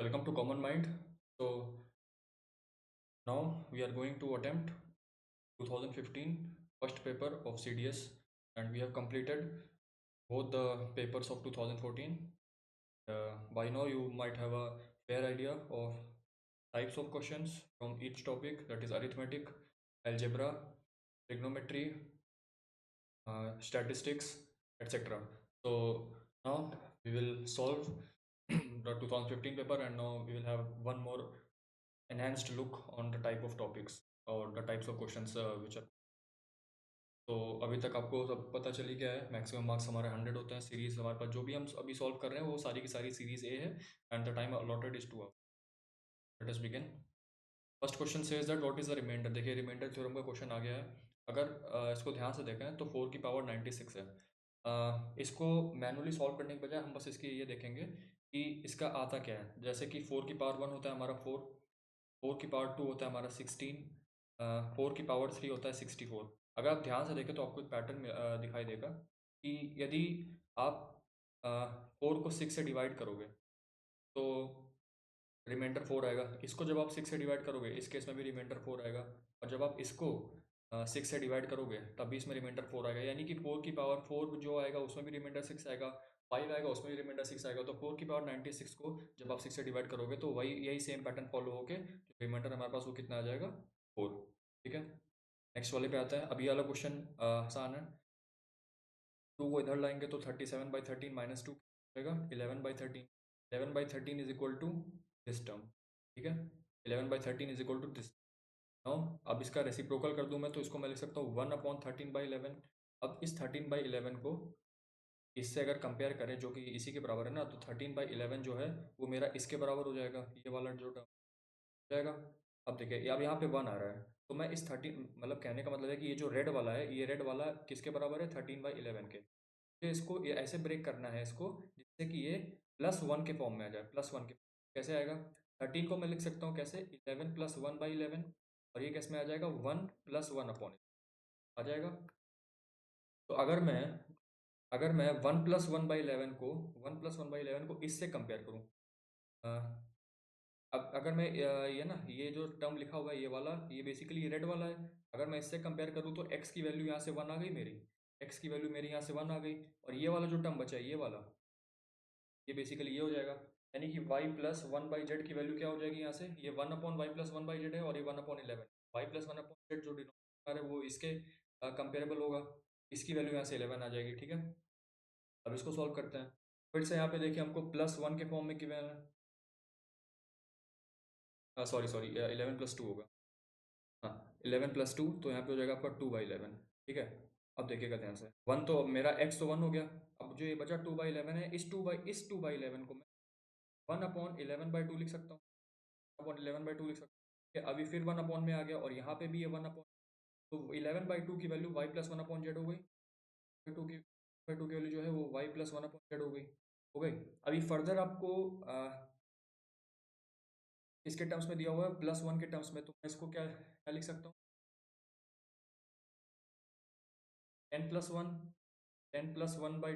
Welcome to Common Mind. So now we are going to attempt 2015 first paper of CDS, and we have completed both the papers of 2014. By now you might have a fair idea of types of questions from each topic, that is arithmetic, algebra, trigonometry, statistics, etc. So now we will solve the 2015 paper, and now we will have one more enhanced look on the type of topics और the types of questions which are. तो अभी तक आपको सब पता चल ही गया है, मैक्सिमम मार्क्स हमारे 100 होते हैं। सीरीज हमारे पास जो भी हम अभी सॉल्व कर रहे हैं वो सारी की सारी सीरीज ए है, and the time allotted is 2 hours. Let us begin. First question says that what is the remainder. देखिए रिमाइंडर थ्योरम का क्वेश्चन आ गया है। अगर इसको ध्यान से देखें तो 4 की पावर 96 है। इसको मैनुअली सॉल्व करने के बजाय हम बस इसकी ये देखेंगे कि इसका आता क्या है। जैसे कि 4 की पावर 1 होता है हमारा 4, 4 की पावर 2 होता है हमारा 16, 4 की पावर 3 होता है 64। अगर आप ध्यान से देखें तो आपको एक पैटर्न दिखाई देगा कि यदि आप 4 को 6 से डिवाइड करोगे तो रिमाइंडर 4 आएगा। इसको जब आप 6 से डिवाइड करोगे इस केस में भी रिमाइंडर 4 आएगा, और जब आप इसको 6 से डिवाइड करोगे तब भी इसमें रिमाइंडर 4 आएगा। यानी कि 4 की पावर 4 जो आएगा उसमें भी रिमाइंडर 6 आएगा, 5 आएगा उसमें भी रिमाइंडर 6 आएगा। तो 4 की पावर 96 को जब आप 6 से डिवाइड करोगे तो वही यही सेम पैटर्न फॉलो होके जो रिमाइंडर हमारे पास वो कितना आ जाएगा, 4। ठीक है, नेक्स्ट वाले पे आता है। अभी वाला क्वेश्चन आसान है। 2 को इधर लाएंगे तो 37/13 माइनस 2 आएगा 11/13। 11/13 is equal to this term. ठीक है, 11/13 is equal to this. Now अब इसका रेसिप्रोकल कर दूं मैं तो इसको मैं लिख सकता हूँ 1/13/11। अब इस 13/11 को इससे अगर कंपेयर करें जो कि इसी के बराबर है ना, तो 13/11 जो है वो मेरा इसके बराबर हो जाएगा, ये वाला जो टर्म हो जाएगा। अब देखिए अब यहाँ पे 1 आ रहा है तो मैं इस 13, मतलब कहने का मतलब है कि ये जो रेड वाला है, ये रेड वाला किसके बराबर है, 13/11 के। मुझे इसको ये ऐसे ब्रेक करना है इसको जिससे कि ये +1 के फॉर्म में आ जाए। +1 के कैसे आएगा, 13 को मैं लिख सकता हूँ कैसे, 11 + 1/11, और ये कैसे में आ जाएगा 1 + 1 आ जाएगा। तो अगर मैं 1 + 1/11 को इससे कंपेयर करूँ, अब अगर मैं ये ना ये जो टर्म लिखा हुआ है ये वाला, ये बेसिकली रेड वाला है। अगर मैं इससे कंपेयर करूँ तो x की वैल्यू यहाँ से 1 आ गई मेरी, x की वैल्यू मेरी यहाँ से 1 आ गई, और ये वाला जो टर्म बचा है ये वाला, ये बेसिकली ये हो जाएगा। यानी कि y + 1/z की वैल्यू क्या हो जाएगी यहाँ से, ये 1/y + 1/z है, और ये 1/11। y + 1/z जो डिनोमिनेटर है वो इसके कंपेरेबल होगा, इसकी वैल्यू यहाँ से 11 आ जाएगी। ठीक है, अब इसको सॉल्व करते हैं। फिर से यहाँ पे देखिए हमको +1 के फॉर्म में गिवन है, सॉरी सॉरी 11 + 2 होगा। हाँ, 11 + 2 तो यहाँ पे हो जाएगा आपका 2/11। ठीक है, अब देखिएगा ध्यान से, 1 तो मेरा x तो 1 हो गया। अब जो ये बचा 2/11 है, इस 2/11 को मैं 1/11/2 लिख सकता हूँ, 1/11/2 लिख सकता हूँ। ठीक है, अभी फिर 1 में आ गया, और यहाँ पे भी ये 1 तो 11/2 की वैल्यू y + 1/z हो गई। 2 की 2 की वैल्यू जो है वो y + 1/z हो गई। अभी फर्दर आपको इसके टर्म्स में दिया हुआ है +1 के टर्म्स में, तो मैं इसको क्या क्या लिख सकता हूँ, 10 +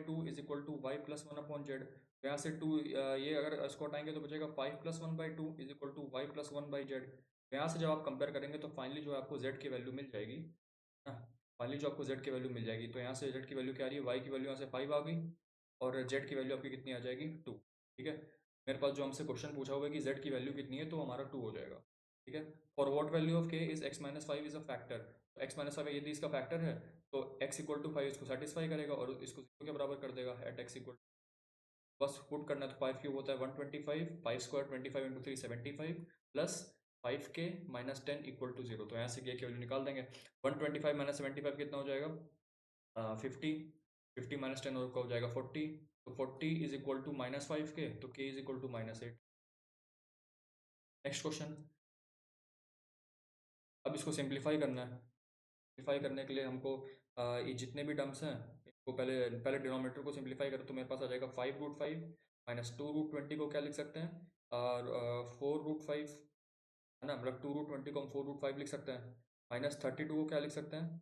1 is equal to y + 1/z। यहाँ से 2 ये अगर इसको हटाएंगे तो बचेगा 5 + 1/2 is equal to y + 1/z। यहाँ से जब आप कंपेयर करेंगे तो फाइनली जो आपको z की वैल्यू मिल जाएगी ना, फाइनली जो आपको z की वैल्यू मिल जाएगी, तो यहाँ से z की वैल्यू क्या आ रही है, y की वैल्यू यहाँ से 5 आ गई, और z की वैल्यू आपकी कितनी आ जाएगी, 2। ठीक है, मेरे पास जो हमसे क्वेश्चन पूछा हुआ है कि z की वैल्यू कितनी है, तो हमारा 2 हो जाएगा। ठीक है, for what value of k is x-5 is a factor. तो x-5 यदि इसका फैक्टर है तो x = 5 इसको सेटिस्फाई करेगा और इसको 0 के बराबर कर देगा एट x = बस पुट करना है। तो 5 क्यूब होता है 125, 5² 25 × 3 75 प्लस 5k - 10 = 0। तो यहाँ से k की वैल्यू निकाल देंगे। 125 - 75 कितना हो जाएगा, 50। 50 - 10 और का हो जाएगा 40। तो 40 इज इक्वल टू -5k, तो k is equal to -8। Next question, अब इसको सिंप्लीफाई करना है। सिंप्लीफाई करने के लिए हमको ये जितने भी टर्म्स हैं इनको पहले पहले डिनोमिनेटर को सिंप्लीफाई करो तो मेरे पास आ जाएगा 5√5 - 2√20 को क्या लिख सकते हैं, और 4√5 है ना, मतलब 2√20 को हम 4√5 लिख सकते हैं, -32 को क्या लिख सकते हैं,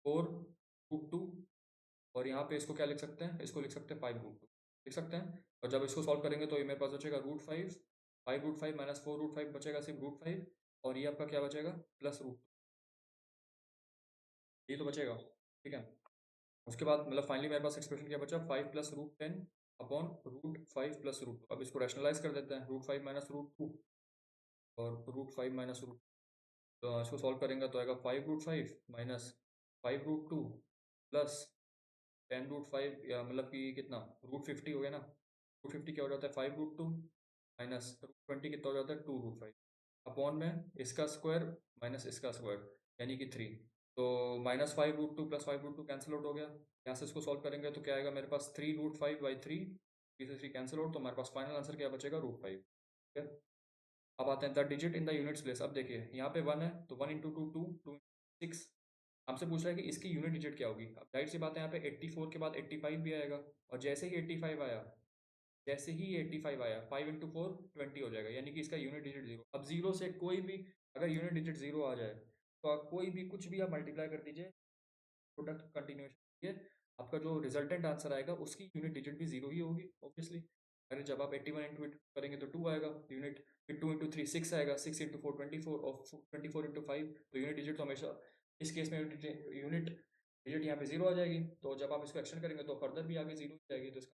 4√2, और यहाँ पे इसको क्या लिख सकते हैं, इसको लिख सकते हैं 5√2। लिख सकते हैं। और जब इसको सॉल्व करेंगे तो ये मेरे पास बचेगा √5, 5√5 माइनस 4√5 बचेगा सिर्फ √5, और ये आपका क्या बचेगा प्लस रूट, ये तो बचेगा, ठीक है। उसके बाद मतलब फाइनली मेरे पास एक्सप्रेशन क्या बचा, 5 प्लस √10 अपॉन √5 प्लस √2। अब इसको रैशनलाइज कर देते हैं, √5 माइनस √2 और √5 माइनस √2, तो इसको सॉल्व करेंगे तो आएगा 5√5 माइनस 5√2 प्लस 10√5, या मतलब कि कितना √50 हो गया ना। √50 क्या हो जाता है 5√2 माइनस √20 कितना हो जाता है 2√5 अपॉन में इसका स्क्वायर माइनस इसका स्क्वायर यानी कि 3। तो -5√2 प्लस 5√2 कैंसिल आउट हो गया। यहाँ से इसको सॉल्व करेंगे तो क्या आएगा मेरे पास 3√5/3, 3 से 3 कैंसिल आउट, तो हमारे पास फाइनल आंसर क्या बचेगा √5, ठीक है। अब आते हैं the digit in the units place. अब देखिए यहाँ पे 1 है तो 1 इंटू 2 2, 2 6, हमसे पूछ रहा है कि इसकी यूनिट डिजिट क्या होगी। अब जाहिर सी बात है यहाँ पे 84 के बाद 85 भी आएगा, और जैसे ही 85 आया, जैसे ही 85 आया 5 इंटू 4 20 हो जाएगा, यानी कि इसका यूनिट डिजिट 0। अब 0 से कोई भी अगर यूनिट डिजिट 0 आ जाए तो आप कोई भी कुछ भी आप मल्टीप्लाई कर दीजिए, प्रोडक्ट कंटिन्यूएशन ये आपका जो रिजल्टेंट आंसर आएगा उसकी यूनिट डिजिट भी 0 ही होगी ऑब्वियसली। अरे जब आप 81 इंटू करेंगे तो 2 आएगा यूनिट, फिर 2 इंटू 3 6 आएगा, 6 इंटू 4 24, और 24 इंटू 5, तो यूनिट डिजिट तो हमेशा इस केस में यूनिट डिजिट यहाँ पे 0 आ जाएगी। तो जब आप इसको एक्शन करेंगे तो फर्दर भी आगे 0 जाएगी। तो इसका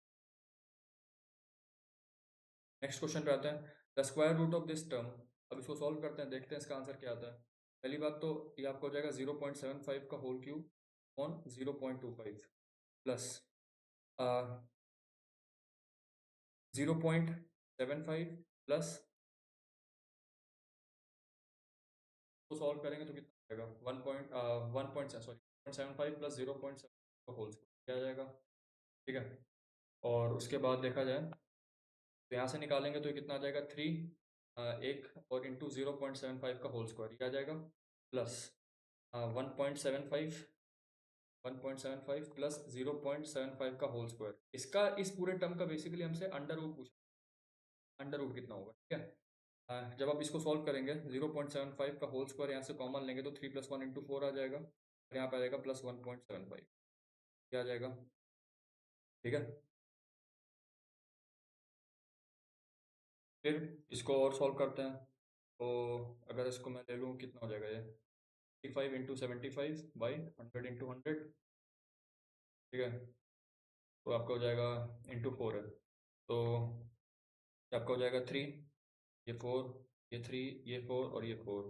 नेक्स्ट क्वेश्चन पे आते हैं, the square root of this term. अब इसको सॉल्व करते हैं, देखते हैं इसका आंसर क्या आता है। पहली बात तो ये आपको हो जाएगा 0.75 का whole cube on 0.25 plus 0.75 plus, तो सॉल्व करेंगे तो कितना आएगा 1.75 प्लस 0.7 का होल स्क्वायर क्या आ जाएगा, ठीक है। और उसके बाद देखा जाए तो यहाँ से निकालेंगे तो ये कितना आ जाएगा 3, एक और इंटू 0.75 का होल स्क्वायर ये आ जाएगा, प्लस 1.75 1.75 प्लस 0.75 का होल स्क्वायर। इसका इस पूरे टर्म का बेसिकली हमसे अंडर रूट पूछा, अंडर रूट कितना होगा, ठीक है। जब आप इसको सॉल्व करेंगे 0.75 का होल स्क्वायर यहाँ से कॉमन लेंगे तो 3 + 1 इंटू 4 आ जाएगा, और यहाँ पे आ जाएगा प्लस 1.75, क्या आ जाएगा, ठीक है। फिर इसको और सॉल्व करते हैं, तो अगर इसको मैं ले लूँ कितना हो जाएगा ये 55 इंटू 75/100 इंटू 100, ठीक है। तो आपका हो जाएगा इंटू 4 है, तो ये आपका हो जाएगा 3, ये 4, ये 3, ये 4 और ये 4,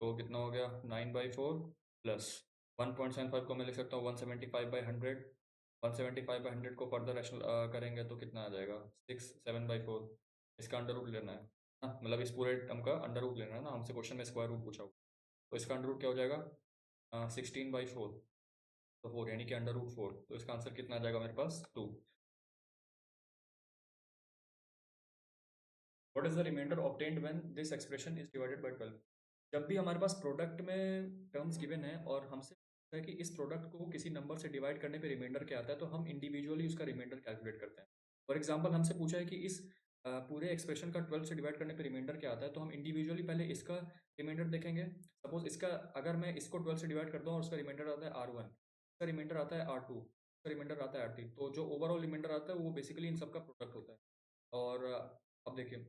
तो कितना हो गया 9/4 प्लस 1.75 को मैं लिख सकता हूँ 175/100, 175/100 को फर्दर रैशनल करेंगे तो कितना आ जाएगा 6, 7/4। इसका अंडर रूट लेना है ना, मतलब इस पूरे टर्म का अंडर रूट लेना है ना, हमसे क्वेश्चन में स्क्वायर रूट पूछा हुआ, तो इसका अंडर रूट क्या हो जाएगा 16/4, तो 4 यानी कि अंडर रूट 4, तो इसका आंसर कितना आ जाएगा मेरे पास 2। What is the remainder obtained when this expression is divided by 12। जब भी हमारे पास प्रोडक्ट में टर्म्स गिवन है और हमसे पूछा है कि इस प्रोडक्ट को किसी नंबर से डिवाइड करने पे रिमाइंडर क्या आता है, तो हम इंडिविजुअली उसका रिमाइंडर कैलकुलेट करते हैं। फॉर एग्जांपल हमसे पूछा है कि इस पूरे एक्सप्रेशन का 12 से डिवाइड करने पे रिमाइंडर क्या आता है, तो हम इंडिविजुअली पहले इसका रिमाइंडर देखेंगे। सपोज इसका अगर मैं इसको 12 से डिवाइड करता हूँ और उसका रिमाइंडर आता है R1, इसका रिमाइंडर आता है R2, इसका रिमाइंडर आता है R3, तो जो ओवरऑल रिमाइंडर आता है वो बेसिकली इन सबका प्रोडक्ट होता है। और अब देखिए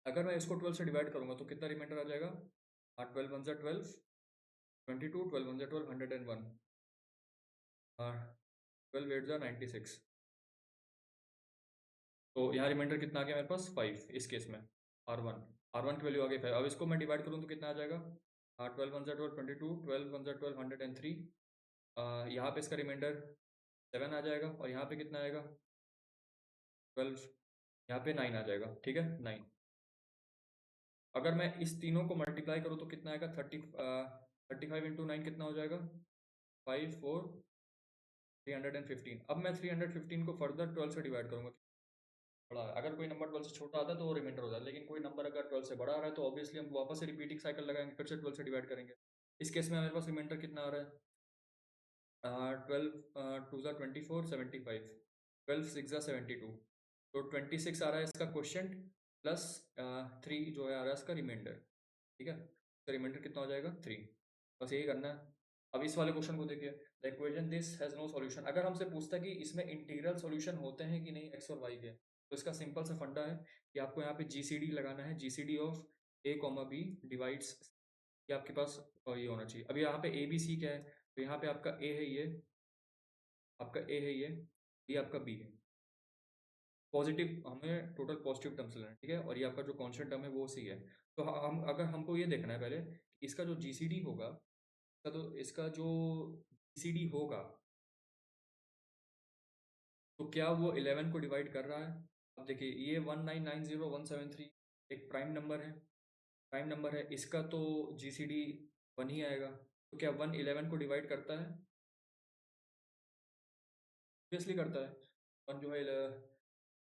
अगर मैं इसको 12 से डिवाइड करूंगा तो कितना रिमाइंडर आ जाएगा, 12 वन ज़ा 12, 22, 12 वन ज़ा 12, 101, 12 एट ज़ा 96, तो यहाँ रिमाइंडर कितना आ गया मेरे पास 5 इस केस में, आर वन की वैल्यू आ गई 5। अब इसको मैं डिवाइड करूँ तो कितना आ जाएगा 12 वन ज़ा 12, 22, 12 वन ज़ा 12, 103, यहाँ पे इसका रिमाइंडर 7 आ जाएगा, और यहाँ पे कितना आएगा 12, यहाँ पे 9 आ जाएगा, ठीक है 9। अगर मैं इस तीनों को मल्टीप्लाई करूँ तो कितना आएगा 35 इंटू 9 कितना हो जाएगा 5 4 315। अब मैं 315 को फर्दर 12 से डिवाइड करूंगा, बड़ा है। अगर कोई नंबर 12 से छोटा आता है तो वो रिमाइंडर होता है, लेकिन कोई नंबर अगर 12 से बड़ा आ रहा है तो ऑब्वियसली हम वापस से रिपीटिंग साइकिल लगाएंगे, फिर से 12 से डिवाइड करेंगे। इस केस में हमारे पास रिमाइंडर कितना आ रहा है 12 2 ज़ा 24, 75, 12 6 ज़ा 72, तो 26 आ रहा है इसका क्वेश्चन, प्लस 3 जो है आ रहा है इसका रिमाइंडर, ठीक है। इसका रिमाइंडर कितना हो जाएगा 3, बस यही करना है। अब इस वाले क्वेश्चन को देखिए, the equation this has no solution. अगर हमसे पूछता है कि इसमें इंटीग्रल सॉल्यूशन होते हैं कि नहीं एक्स और वाई के, तो इसका सिंपल सा फंडा है कि आपको यहाँ पे जीसीडी लगाना है, GCD of a comma b divides, ये आपके पास ये होना चाहिए। अब यहाँ पे ए बी सी क्या है, तो यहाँ पे आपका ए है ये, आपका ए है ये आपका बी है। पॉजिटिव हमें टोटल पॉजिटिव टर्म्स लेना है, ठीक है, और ये आपका जो कॉन्स्टेंट टर्म है वो सी है। तो हम अगर हमको ये देखना है पहले कि इसका जो जीसीडी होगा, इसका जो जीसीडी होगा, तो क्या वो 11 को डिवाइड कर रहा है? अब देखिए ये 1990173 एक प्राइम नंबर है, प्राइम नंबर है, इसका तो जीसीडी 1 ही आएगा। तो क्या 1 11 को डिवाइड करता है? ऑब्वियसली करता है, 1 जो है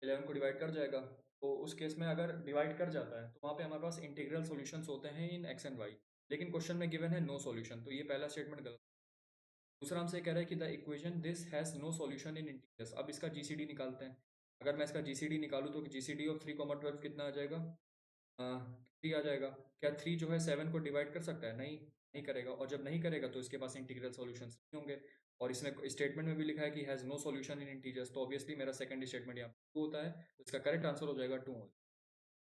11 को डिवाइड कर जाएगा। तो उस केस में अगर डिवाइड कर जाता है तो वहाँ पे हमारे पास इंटीग्रल सॉल्यूशंस होते हैं इन एक्स एंड वाई, लेकिन क्वेश्चन में गिवन है नो सॉल्यूशन, तो ये पहला स्टेटमेंट गलत। दूसरा हमसे कह रहा है कि the equation this has no solution in integers. अब इसका जीसीडी निकालते हैं। अगर मैं इसका जीसीडी निकालूँ तो जीसीडी ऑफ 3, 12 कितना आ जाएगा? 3 आ जाएगा। क्या 3 जो है 7 को डिवाइड कर सकता है? नहीं, नहीं करेगा, और जब नहीं करेगा तो इसके पास इंटीग्रल सॉल्यूशंस नहीं होंगे। और इसमें स्टेटमेंट में भी लिखा है कि has no solution in integers, तो ऑब्वियसली मेरा सेकंड स्टेटमेंट यहाँ टू होता है, तो इसका करेक्ट आंसर हो जाएगा 2।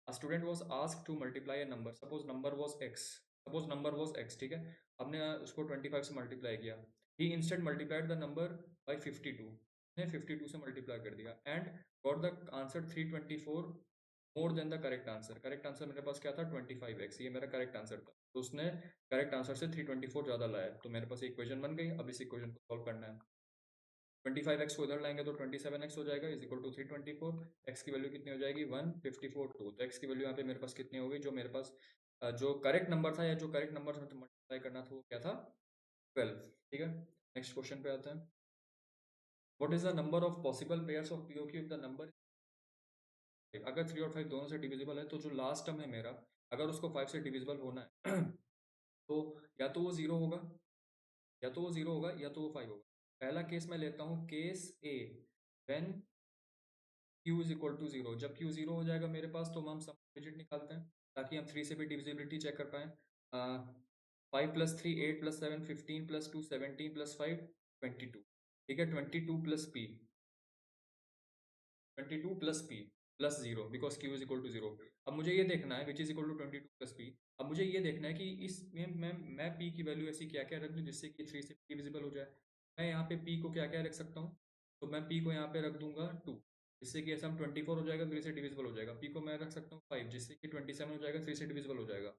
A student was asked to multiply a number, suppose number was x, suppose number was x, ठीक है, हमने उसको 25 से मल्टीप्लाई किया, he instead multiplied the number by 52, ने 52 से मल्टीप्लाई कर दिया and got the answer 324 more than the correct answer। Correct answer मेरे पास क्या था? 25x, ये मेरा करेक्ट आंसर था, तो उसने करेक्ट आंसर से 324 ज़्यादा लाया, तो मेरे पास इक्वेशन बन गई। अब इस इक्वेशन को सॉल्व करना है। 25x को इधर लाएंगे तो 27x हो जाएगा, इज इक्वल टू 324। x की वैल्यू कितनी हो जाएगी? 154 2। तो x की वैल्यू यहाँ पे मेरे पास कितनी हो गई? जो मेरे पास जो करेक्ट नंबर था, या जो करेक्ट नंबर से मल्टीप्लाई करना था, वो क्या था? 12। ठीक है, नेक्स्ट क्वेश्चन पे आते हैं। What is the number of possible pairs of POQ if the number, अगर 3 और 5 दोनों से डिविजिबल है, तो जो लास्ट टर्म है मेरा, अगर उसको 5 से डिविजिबल होना है तो या तो वो जीरो होगा, या तो वो जीरो होगा, या तो वो 5 होगा। पहला केस मैं लेता हूँ, case A, when q is equal to zero. जब q जीरो हो जाएगा मेरे पास, तो हम सम डिजिट निकालते हैं ताकि हम 3 से भी डिविजिबिलिटी चेक कर पाएँ। 5 + 3 8 + 7 15 + 2 17 + 5 22। ठीक है, 22 plus p, 22 plus p plus zero, because q is equal to zero. अब मुझे ये देखना है which is equal to 22 plus p. अब मुझे ये देखना है कि इसमें मैं पी की वैल्यू ऐसी क्या क्या रख दूँ जिससे कि 3 से डिविजिबल हो जाए। मैं यहाँ पे पी को क्या क्या रख सकता हूँ? तो मैं पी को यहाँ पे रख दूंगा 2, जिससे कि ऐसा हम 24 हो जाएगा, 3 से डिविजिबल हो जाएगा। पी को मैं रख सकता हूँ 5, जिससे कि 27 हो जाएगा, 3 से डिविजिबल हो जाएगा।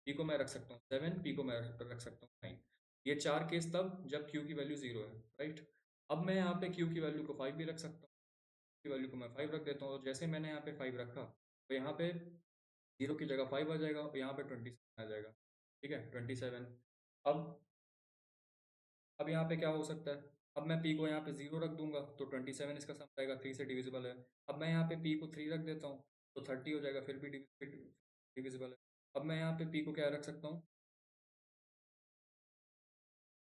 पी को मैं रख सकता हूँ 7, पी को मैं रख सकता हूँ 9। ये चार केस तब जब क्यू की वैल्यू जीरो है, राइट। अब मैं यहाँ पे क्यू की वैल्यू को 5 भी रख सकता हूँ, की वैल्यू को मैं 5 रख देता हूँ, और जैसे मैंने यहाँ पे 5 रखा, तो यहाँ पे जीरो की जगह 5 आ जाएगा, और यहाँ पे 27 आ जाएगा। ठीक है, 27। अब यहाँ पे क्या हो सकता है? अब मैं p को यहाँ पे 0 रख दूंगा, तो 27 इसका सम आएगा, 3 से डिविजिबल है। अब मैं यहाँ पे p को 3 रख देता हूँ, तो 30 हो जाएगा, फिर भी डिविजिबल है। अब मैं यहाँ पे p को क्या रख सकता हूँ?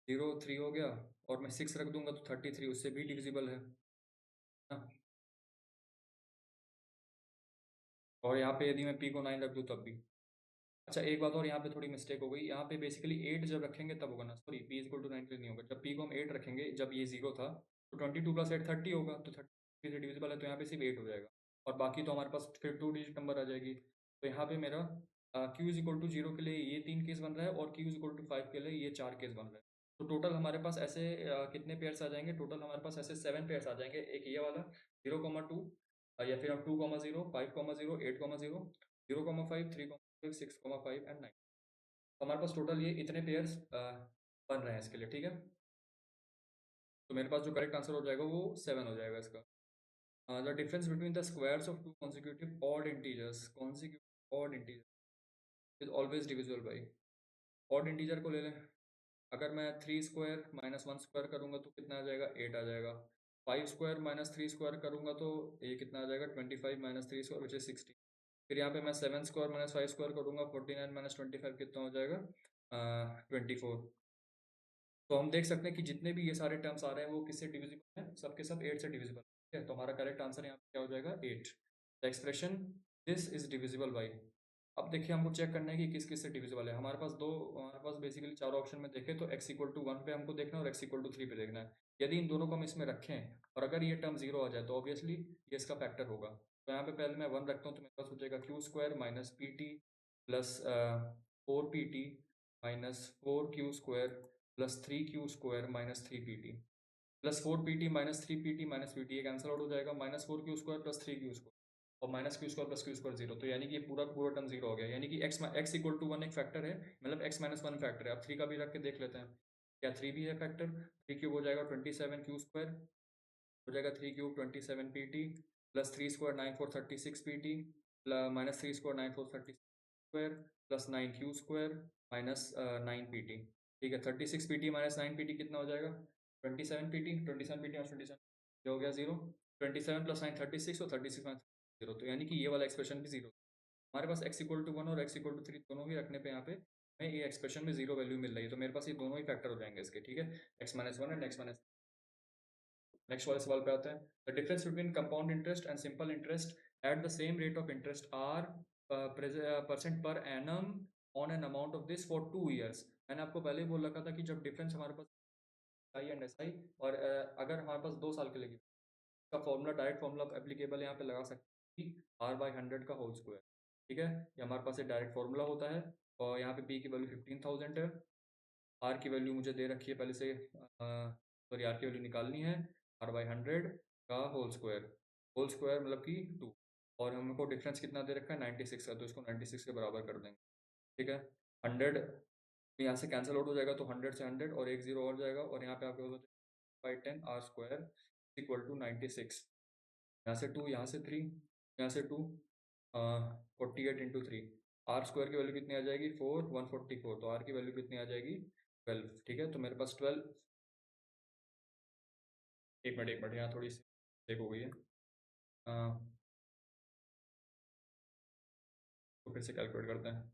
0 3 हो गया, और मैं 6 रख दूंगा तो 33, उससे भी डिविजिबल है ना। और यहाँ पे यदि मैं p को 9 रख दूँ तब भी। अच्छा, एक बात और, यहाँ पे थोड़ी मिस्टेक हो गई। यहाँ पे बेसिकली 8 जब रखेंगे तब होगा ना, सॉरी, p इक्वल टू 9 नहीं होगा। जब p को हम 8 रखेंगे, जब ये 0 था, तो 22 + 8 30 होगा, तो 30 से डिविजिबल है, तो यहाँ पे सिर्फ 8 हो जाएगा, और बाकी तो हमारे पास फिर 2 डिजिट नंबर आ जाएगी। तो यहाँ पे मेरा q इज इक्वल टू 0 के लिए ये 3 केस बन रहा है, और q इज इक्वल टू 5 के लिए ये 4 केस बन रहा है। तो टोटल हमारे पास ऐसे कितने पेयर्स आ जाएंगे? टोटल हमारे पास ऐसे 7 पेयर्स आ जाएंगे। एक ये वाला 0,2, या फिर हम 2,0 5,0 8,0 0,5 3,5 6,5 एंड 9। हमारे पास टोटल ये इतने पेयर्स बन रहे हैं इसके लिए, ठीक है। तो मेरे पास जो करेक्ट आंसर हो जाएगा वो 7 हो जाएगा इसका। The difference between the squares of two consecutive odd integers, consecutive odd integer is always divisible by. Odd integer को ले लें, अगर मैं 3 स्क्वायर माइनस 1 स्क्वायर करूँगा तो कितना आ जाएगा? 8 आ जाएगा। 5 स्क्वायर माइनस 3 स्क्वायर करूँगा तो ये कितना आ जाएगा? 25 माइनस 3 स्क्वायर विच इज 60। फिर यहाँ पे मैं 7 स्क्वायर माइनस 5 स्क्वायर करूँगा, 49 माइनस 25 कितना हो जाएगा? 24। तो हम देख सकते हैं कि जितने भी ये सारे टर्म्स आ रहे हैं वो किससे डिविजिबल हैं? सबके सब 8 से डिविजिबल, ठीक है। तो हमारा करेक्ट आंसर यहाँ पे क्या हो जाएगा? 8। The expression this is divisible by. अब देखिए हमको चेक करना है कि किस किस से डिविजिबल है। हमारे पास बेसिकली चार ऑप्शन में देखें तो x इक्वल टू 1 पे हमको देखना है और x इक्वल टू 3 पे देखना है। यदि इन दोनों को हम इसमें रखें और अगर ये टर्म जीरो आ जाए तो ऑब्वियसली ये इसका फैक्टर होगा। तो यहाँ पे पहले मैं 1 रखता हूँ तो मेरे पास हो जाएगा Q square minus P T plus 4 pt minus 4 q² plus 3 q² minus 3 pt plus 4 pt minus 3 pt minus P T, ये कैंसिल आउट हो जाएगा। माइनस 4 q² प्लस 3 q² और minus Q square plus Q square zero. तो यानी कि ये पूरा पूरा टर्म जीरो हो गया, यानी कि एक्स इक्वल टू 1 एक फैक्टर है, मतलब x माइनस 1 फैक्टर है। अब 3 का भी रख के देख लेते हैं, क्या 3 भी है फैक्टर। 3 क्यूब हो जाएगा 27 q² हो जाएगा 3 cube 27 pt plus 3 square 9 4 36 pt minus 3 square 9 4 36 square plus 9 q² minus 9 pt। ठीक है, 36 pt माइनस 9 pt कितना हो जाएगा? 27 pt। 27 pt माइनस 27 हो गया जीरो। 27 प्लस 9 36 और 36 माइनस जीरो, तो यानी कि ये वाला एक्सप्रेशन भी जीरो। हमारे पास x इक्वल टू 1 और x इक्वल टू 3 दोनों ही रखने पे यहाँ पे हमें ये एक्सप्रेशन में जीरो वैल्यू मिल रही है। तो मेरे पास ये दोनों ही फैक्टर हो जाएंगे इसके। ठीक है, x minus 1 and x minus. Next वाले सवाल पे आते हैं। The difference between compound interest and simple interest eight the same rate of interest are percent per annum on an amount of this for 2 years. मैंने आपको पहले ही बोल रखा था कि जब डिफरेंस हमारे पास आई एंड एस आई और अगर हमारे पास 2 साल के लिए का फॉर्मूला, डायरेक्ट फॉर्मूला एप्लीकेबल यहाँ पे लगा सकते हैं, R/100 का होल स्क्वायर। ठीक है, ये हमारे पास एक डायरेक्ट फॉर्मूला होता है और यहाँ पे p की वैल्यू 15,000 है। r की वैल्यू मुझे दे रखी है पहले से, सॉरी r की वैल्यू निकालनी है। R/100 का होल स्क्वायर मतलब कि 2, और हमको डिफरेंस कितना दे रखा है 96 का, तो इसको 96 के बराबर कर देंगे। ठीक है, 100 यहाँ से कैंसिल आउट हो जाएगा तो 100 से 100 और एक जीरो और जाएगा, और यहाँ पे आपके पास 510 R स्क्वायर इक्वल टू 96। यहाँ से 2, यहाँ से 3, यहाँ से 2, 48 × 3। आर स्क्वायर की वैल्यू कितनी आ जाएगी 4, 144। तो आर की वैल्यू कितनी आ जाएगी 12। ठीक है, तो मेरे पास 12। एक मिनट यहाँ थोड़ी सी मिस्टेक हो गई है। तो फिर से कैलकुलेट करते हैं।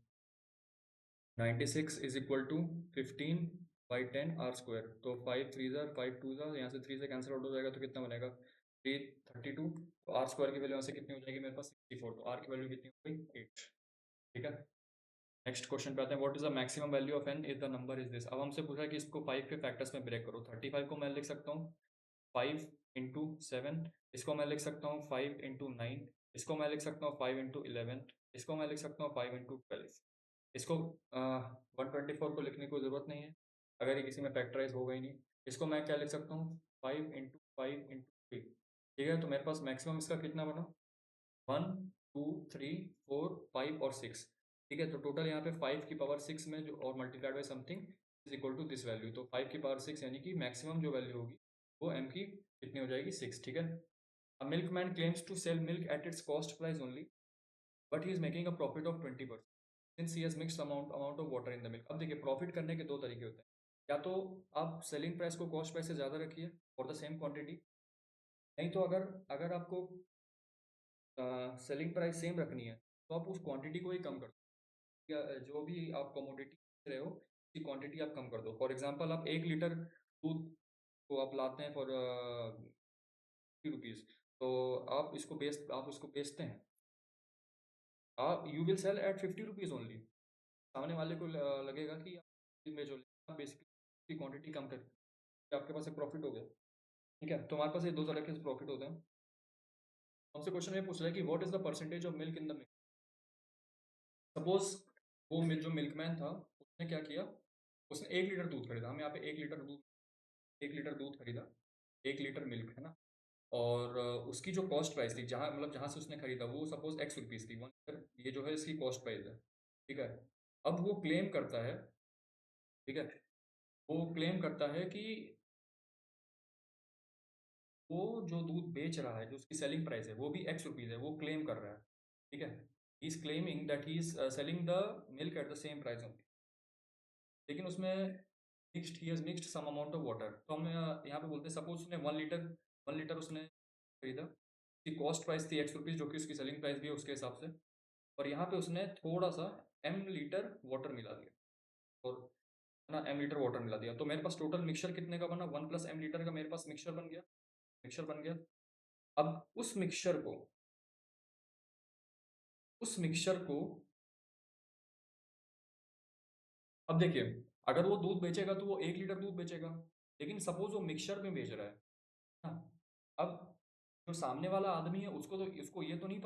96 is equal to 15/10 r square. तो 5 3 ज़ा 5 2 ज़ा, यहाँ से 3 से कैंसिल आउट हो जाएगा तो कितना बनेगा 332। तो आर स्क्वायर की वैल्यू यहाँ से कितनी हो जाएगी मेरे पास 64। तो आर की वैल्यू कितनी हो गई 8। ठीक है, नेक्स्ट क्वेश्चन पे आते हैं। What is the maximum value of n if the number is this. अब हमसे पूछा है कि इसको 5 के फैक्टर्स में ब्रेक करो। 35 को मैं लिख सकता हूँ 5 × 7, इसको मैं लिख सकता हूँ 5 × 9, इसको मैं लिख सकता हूँ 5 × 11, इसको मैं लिख सकता हूँ 5 × 12। इसको 124 को लिखने की जरूरत नहीं है अगर ये किसी में फैक्टराइज होगा ही नहीं। इसको मैं क्या लिख सकता हूँ 5 × 5 × 3। ठीक है, तो मेरे पास मैक्सिमम इसका कितना बना 1 2 3 4 5 और 6। ठीक है, तो टोटल यहाँ पे 5 की पावर 6 में जो और multiplied by something is equal to this value. तो 5 की पावर 6 यानी कि मैक्सिमम जो वैल्यू होगी वो m की कितनी हो जाएगी 6। ठीक है, a milkman claims to sell milk at its cost price only but he is making a profit of 20% since he has mixed amount of water in the milk. अब देखिए प्रॉफिट करने के दो तरीके होते हैं, या तो आप सेलिंग प्राइस को कॉस्ट प्राइस से ज़्यादा रखिए फॉर द सेम क्वांटिटी, नहीं तो अगर अगर आपको सेलिंग प्राइस सेम रखनी है तो आप उस क्वांटिटी को ही कम कर दो, या जो भी आप कमोडिटी रहे हो उसकी क्वांटिटी आप कम कर दो। फॉर एग्जांपल आप 1 लीटर दूध को आप लाते हैं फॉर 50 रुपीज़, तो आप इसको बेचते हैं, आप you will sell at 50 rupees only. सामने वाले को लगेगा कि में जो बेसिकली क्वांटिटी कम कर आपके पास एक प्रॉफिट हो गया। ठीक है, तो हमारे पास ये दो तरह के प्रॉफिट होते हैं। हमसे क्वेश्चन ये पूछ रहा है कि what is the percentage of milk in the milk. Suppose वो जो मिल्कमैन था उसने क्या किया, उसने 1 लीटर दूध खरीदा। हम यहाँ पे 1 लीटर दूध खरीदा, 1 लीटर मिल्क है ना, और उसकी जो कॉस्ट प्राइस थी जहाँ से उसने खरीदा वो सपोज x रुपीज़ थी 1 लीटर, ये जो है इसकी कॉस्ट प्राइस है। ठीक है, अब वो क्लेम करता है, ठीक है, वो क्लेम करता है कि वो जो दूध बेच रहा है जो उसकी सेलिंग प्राइस है वो भी x रुपीज़ है, वो क्लेम कर रहा है। ठीक है, he is claiming that he is selling the milk at the same price only, लेकिन उसमें he has mixed some amount of water. तो हम यहाँ पे बोलते हैं सपोज उसने 1 लीटर उसने खरीदा, उसकी कॉस्ट प्राइस थी x रुपीज़ जो कि उसकी सेलिंग प्राइस भी है उसके हिसाब से, और यहाँ पे उसने थोड़ा सा m लीटर वाटर मिला दिया, और ना m लीटर वाटर मिला दिया, तो मेरे पास टोटल मिक्सचर कितने का बना 1 + m लीटर का मेरे पास मिक्सचर बन गया। अब उस मिक्सचर को अब देखिए, अगर वो दूध बेचेगा तो वो 1 लीटर दूध बेचेगा, लेकिन सपोज वो मिक्सचर में बेच रहा है ना। अब जो सामने वाला आदमी है उसको तो इसको ये तो नहीं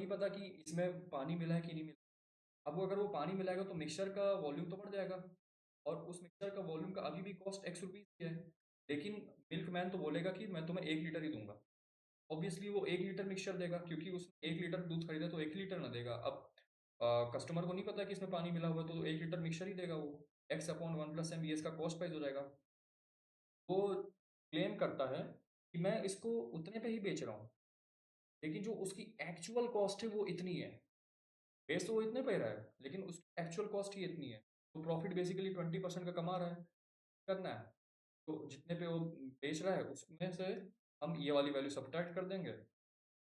पता कि इसमें पानी मिला है कि नहीं मिला। अब वो अगर वो पानी मिलाएगा तो मिक्सचर का वॉल्यूम तो बढ़ जाएगा, और उस मिक्सचर का वॉल्यूम का अभी भी कॉस्ट ₹X ही है। लेकिन मिल्कमैन तो बोलेगा कि मैं तुम्हें 1 लीटर ही दूंगा। ऑब्वियसली वो 1 लीटर मिक्सचर देगा, क्योंकि उसने 1 लीटर दूध खरीदा तो 1 लीटर ना देगा। अब कस्टमर को नहीं पता कि इसमें पानी मिला हुआ है, तो 1 लीटर मिक्सचर ही देगा वो। X/1 + M ये इसका कॉस्ट प्राइस हो जाएगा। वो क्लेम करता है कि मैं इसको उतने पे ही बेच रहा हूँ, लेकिन जो उसकी एक्चुअल कॉस्ट है वो इतनी है। बेच तो वो इतने पे रहा है, लेकिन उसकी एक्चुअल कॉस्ट ही इतनी है। तो प्रॉफिट बेसिकली 20% का कमा रहा है। करना है तो जितने पे वो बेच रहा है उसमें से हम ये वाली वैल्यू सब्ट्रैक्ट कर देंगे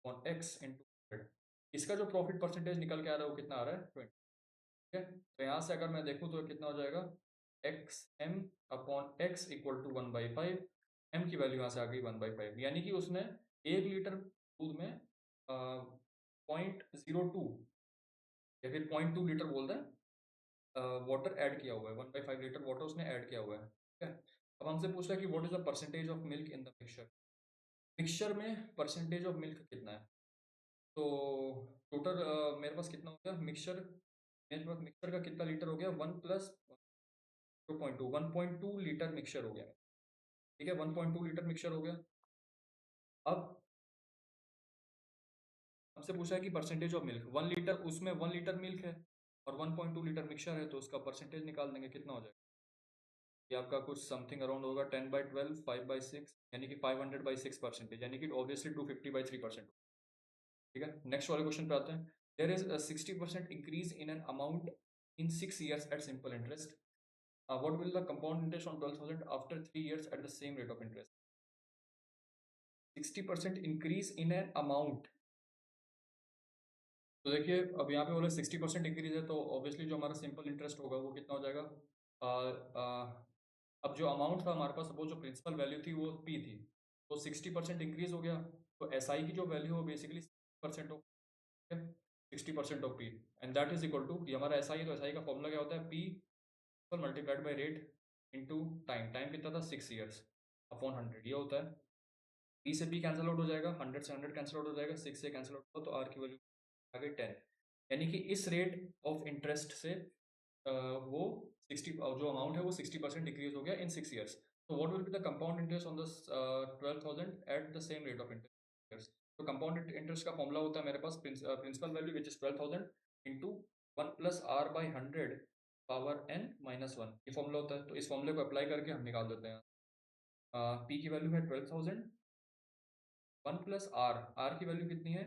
ऑन एक्स इंटू 100। इसका जो प्रॉफिट परसेंटेज निकल के आ रहा है वो कितना आ रहा है? 20। ठीक है, तो यहाँ से अगर मैं देखूँ तो कितना हो जाएगा? XM/X = 1/5। एम की वैल्यू यहाँ से आ गई 1/5, यानी कि उसने 1 लीटर दूध में 0.02 या फिर 0.2 लीटर बोल दें वाटर ऐड किया हुआ है। 1/5 लीटर वाटर उसने ऐड किया हुआ है। ठीक है, अब हमसे पूछ रहा है कि what is the percentage of milk in the mixture. Mixture में परसेंटेज ऑफ मिल्क कितना है? तो टोटल मेरे पास कितना हो गया मिक्सचर? मेरे पास मिक्सचर का कितना लीटर हो गया? 1 + 0.2 लीटर मिक्सचर हो गया। ठीक है, 1.2 लीटर मिक्सचर हो गया। अब हमसे पूछा है कि परसेंटेज ऑफ मिल्क 1 लीटर, उसमें 1 लीटर मिल्क है और 1.2 लीटर मिक्सचर है, तो उसका परसेंटेज निकाल देंगे कितना हो जाएगा। ये आपका कुछ समथिंग अराउंड होगा 10/12 5/6, यानी कि 500/6%, यानी कि ऑब्वियसली 250/3%। ठीक है, नेक्स्ट वाले क्वेश्चन पे आते हैं। There is a 60% increase in an amount in 6 years at simple interest. What will the compound interest on 12,000 after 3 years at the same rate of interest? 60% increase in an amount. तो देखिए, अब यहाँ पे बोले 60% increase है, तो obviously जो हमारा सिंपल इंटरेस्ट होगा वो कितना हो जाएगा? अब जो अमाउंट था हमारे पास, सपोज जो प्रिंसिपल वैल्यू थी वो पी थी, तो 60% इंक्रीज हो गया, तो एस आई की जो वैल्यू हो basically 60% of 60% of p, and that is equal to, ये हमारा एस आई है तो एस आई का फॉर्मूला क्या होता है? P multiplied by rate into time. Time कितना था? 6 years अपॉन 100, ये होता है। पी से पी कैंसिल आउट हो जाएगा, 100 से 100 कैंसिल आउट हो जाएगा, 6 से कैंसिल आउट होगा, तो आर की वैल्यू आ गई 10। यानी कि इस रेट ऑफ इंटरेस्ट से वो 60, जो अमाउंट है वो 60% डिक्रीज हो गया इन 6 years। तो what will be the compound interest on the 12,000 at the same rate of interest? तो कंपाउंड इंटरेस्ट का फॉर्मूला होता है मेरे पास principal value which is 12,000 into 1 + R/100 power n-1, ये फॉर्मूला होता है। तो इस फॉर्मूले को अप्लाई करके हम निकाल देते हैं। पी की वैल्यू है 12,000, 1 + R की वैल्यू कितनी है?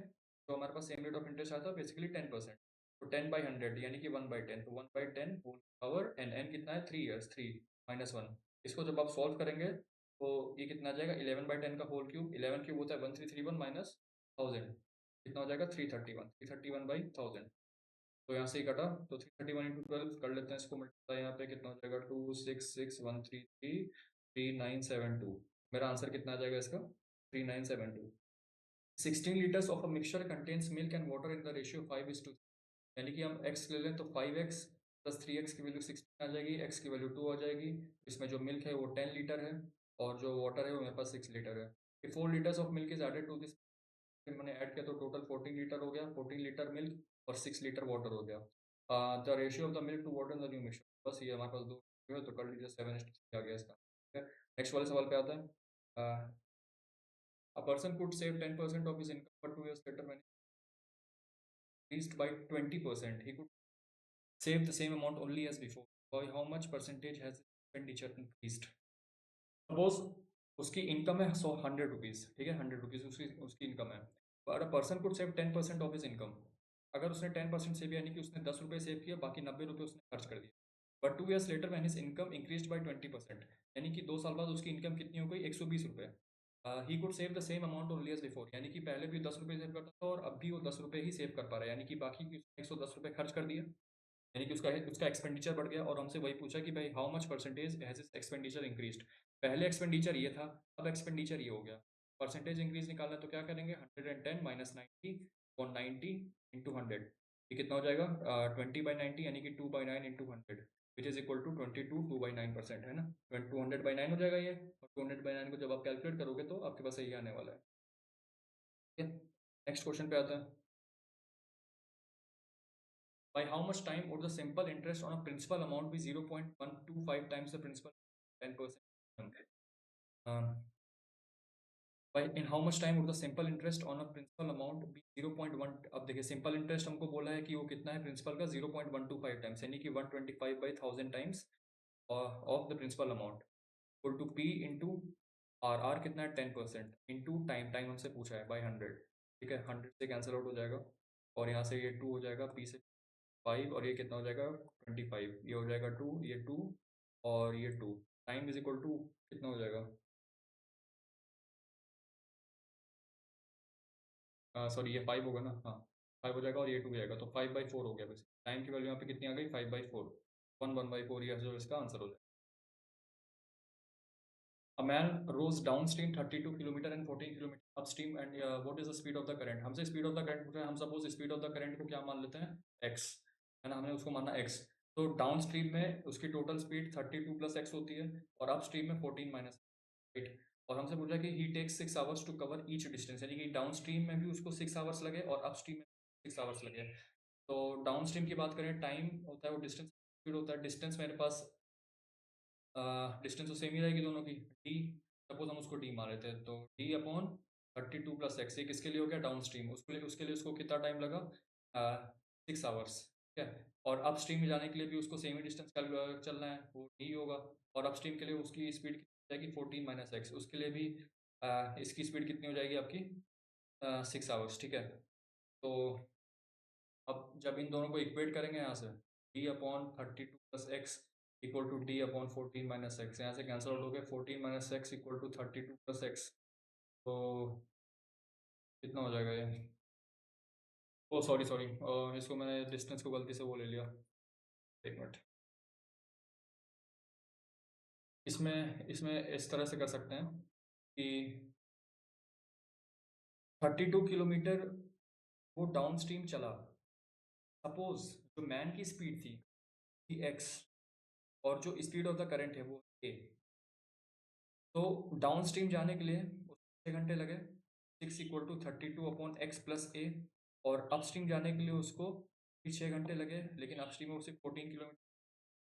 तो हमारे पास सेम रेट ऑफ इंटरेस्ट आता है बेसिकली 10%, तो 10/100 यानी कि 1/10, तो 1/10 होल पावर एन। एन कितना है? 3 years, 3 - 1। इसको जब आप सॉल्व करेंगे तो ये कितना आ जाएगा? 11/10 का होल क्यूब, 11 क्यूब होता है 1331 माइनस 1000, कितना हो जाएगा? 331, 331/1000। तो यहाँ से ही कटा, तो 331 × 12 कर लेते हैं इसको मल्टीप्लाई। यहाँ पे कितना हो जाएगा? 266,133,3972। मेरा आंसर कितना आ जाएगा इसका? 3972। 16 liters of a mixture contains milk and water in the ratio 5:3, यानी कि हम x ले लें तो 5x प्लस 3x की वैल्यू 16 आ जाएगी, x की वैल्यू 2 आ जाएगी। इसमें जो मिल्क है वो 10 लीटर है और जो वाटर है वो मेरे पास 6 लीटर है। 4 liters of milk is added to this, मैंने ऐड किया तो टोटल 14 लीटर हो गया। 14 लीटर मिल्क और 6 लीटर वाटर हो गया। The ratio of the milk to water in the new mixture, बस ये हमारे पास दो है, तो कर लीजिए 7:3 आ गया इसका। ठीक है, नेक्स्ट वाले सवाल पे आता है। A person could save 10% of his income, but 2 years later, when increased by 20%, he could save the same amount only as before. By how much percentage has his expenditure increased? Suppose उसकी income है 100 rupees, ठीक है, 100 rupees उसकी उसकी income है, but a person could save 10% of his income. अगर उसने 10% save, यानी कि उसने 10 रुपये सेव किया, बाकी 90 रुपये उसने खर्च कर दिया। But 2 years later when his income increase by 20%, यानी कि 2 साल बाद उसकी इनकम कितनी हो गई? 120 रुपये। He could save the same amount only as before, यानी कि पहले भी 10 रुपये सेव करता था और अब भी वो 10 रुपये ही सेव कर पा रहा है, यानी कि बाकी 110 रुपये खर्च कर दिया, यानी कि उसका उसका एक्सपेंडिचर बढ़ गया। और हमसे वही पूछा कि भाई how much percentage has is expenditure increased. पहले एक्सपेंडिचर ये था, अब एक्सपेंडिचर ये हो गया। परसेंटेज इंक्रीज निकालना तो क्या करेंगे? 110 - 90 और 90 × 100, ये कितना हो जाएगा 20/90 यानी कि 2/9 into 100 which is equal to 22 2/9% है ना। 200/9 हो जाएगा ये, और 200/9 को जब आप कैलकुलेट करोगे तो आपके पास यही आने वाला है। ठीक है, नेक्स्ट क्वेश्चन पे आता है। By how much time would the simple interest on a principal amount be 0.125 times the principal 10%? Um, by in how much time would the simple interest on a principal amount be 0.1? अब देखिए simple interest हमको बोला है कि वो कितना है principal का 0.125 टाइम्स यानी कि 125/1000 times of the principal amount equal to p into r कितना है 10% इंटू टाइम, टाइम हमसे पूछा है बाई 100। ठीक है, 100 से कैंसिल आउट हो जाएगा और यहाँ से ये 2 हो जाएगा, पी से 5 और ये कितना हो जाएगा 25, ये हो जाएगा 2, ये 2 और ये 2। टाइम इज इक्वल टू कितना हो जाएगा, सॉरी ये 5 होगा ना, हाँ 5 हो जाएगा और ये 2 जाएगा तो 5/4 हो गया। बस टाइम की वैल्यू यहाँ पे कितनी आ गई 5/4, 1/4, ये जो इसका आंसर हो जाएगा। A man rows downstream 32 kilometer and 14 kilometer upstream and what is the speed of the current? हमसे speed of the current पूछा है, हम suppose speed of the current को क्या मान लेते हैं x, है ना, हमने उसको माना x। तो डाउनस्ट्रीम में उसकी टोटल स्पीड 32 प्लस x होती है और अपस्ट्रीम में 14 माइनस 8। और हमसे पूछा कि he takes 6 hours to cover each distance, यानी कि डाउनस्ट्रीम में भी उसको 6 आवर्स लगे और अपस्ट्रीम में 6 आवर्स लगे। तो डाउनस्ट्रीम की बात करें, टाइम होता है वो डिस्टेंस, स्पीड होता है डिस्टेंस। मेरे पास डिस्टेंस तो सेम ही रहेगी दोनों की, डी सपोज हम उसको डी मान लेते हैं तो डी अपॉन 32 प्लस एक्स, ये किसके लिए हो गया डाउन स्ट्रीम, उसके लिए उसको कितना टाइम लगा 6 आवर्स। ठीक है, और अप स्ट्रीम में जाने के लिए भी उसको सेम ही डिस्टेंस चलना है, वो डी होगा। और अप स्ट्रीम के लिए उसकी स्पीड कितनी जाएगी 14 माइनस एक्स, उसके लिए भी इसकी स्पीड कितनी हो जाएगी आपकी 6 आवर्स। ठीक है, तो अब जब इन दोनों को इक्वेट करेंगे यहाँ से d upon 32 plus x equal to d upon 14 minus x, यहाँ से कैंसिल आउट हो गया, 14 minus x equal to 32 plus x, तो कितना हो जाएगा ये, ओ सॉरी सॉरी, इसको मैंने डिस्टेंस को गलती से वो ले लिया, एक मिनट। इसमें इसमें इस तरह से कर सकते हैं कि 32 किलोमीटर वो डाउन स्ट्रीम चला, सपोज जो मैन की स्पीड थी एक्स और जो स्पीड ऑफ द करंट है वो ए, तो डाउन स्ट्रीम जाने के लिए उसको 6 घंटे लगे, 6 इक्वल टू 32/x+a, और अप स्ट्रीम जाने के लिए उसको भी 6 घंटे लगे, लेकिन अप स्ट्रीम में उसे 14 किलोमीटर,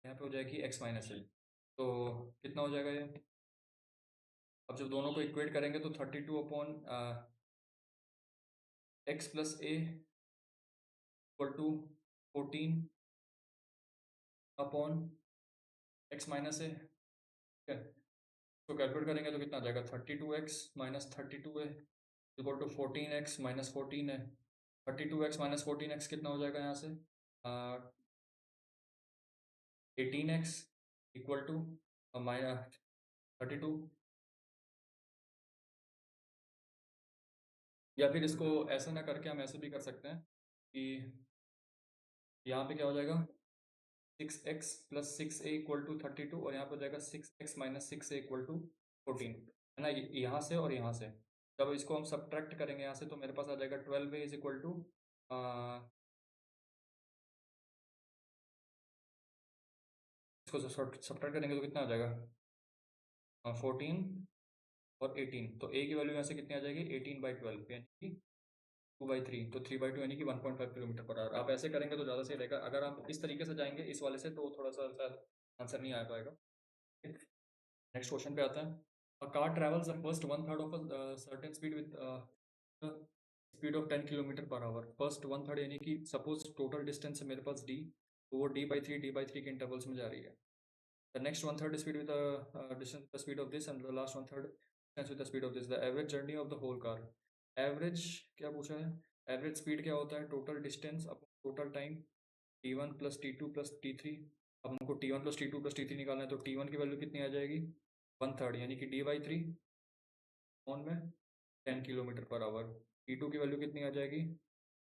यहाँ पे हो जाएगी x-a। तो कितना हो जाएगा ये, अब जब दोनों को इक्वेट करेंगे तो 32/x+a इक्वल टू 14/x-a। ठीक है, तो कैलकुलेट करेंगे तो कितना आ जाएगा 32x minus 32a equal to 14x-14 है। 32x-14x कितना हो जाएगा यहाँ से 18x इक्वल टू माइनस 32, या फिर इसको ऐसे ना करके हम ऐसे भी कर सकते हैं कि यहाँ पे क्या हो जाएगा 6x plus 6a equal to 32 और यहाँ पे हो जाएगा 6x minus 6a equal to 14, है ना, यहाँ से और यहाँ से जब इसको हम सब्ट्रैक्ट करेंगे यहाँ से तो मेरे पास आ जाएगा 12a इज इक्वल टू, इसको सब्ट्रैक्ट करेंगे तो कितना आ जाएगा 14 और 18, तो a की वैल्यू यहाँ से कितनी आ जाएगी 18/12 यानी कि 2/3, तो 3/2 यानी कि 1.5 किलोमीटर पर आवर। आप ऐसे करेंगे तो ज़्यादा सही रहेगा, अगर आप इस तरीके से जाएंगे इस वाले से तो थोड़ा सा शायद आंसर नहीं आ पाएगा। नेक्स्ट क्वेश्चन पे आता है। A car travels the first 1/3 of a certain speed with speed of 10 kilometre per our. First 1/3 यानी कि सपोज टोटल डिस्टेंस है मेरे पास डी, तो वो d/3 के इंटरवल्स में जा रही है। The next 1/3 is speed with the distance with the speed of this, and the last 1/3 distance with the speed of this. The average journey of the whole car. Average क्या पूछा है, average speed क्या होता है total distance अब total time t1 plus t2 plus t3। अब हमको t1 plus t2 plus t3 निकालना है, तो t1 की वैल्यू कितनी आ जाएगी 1/3 यानी कि d/3 ऑन में 10 किलोमीटर पर आवर। t2 की वैल्यू कितनी आ जाएगी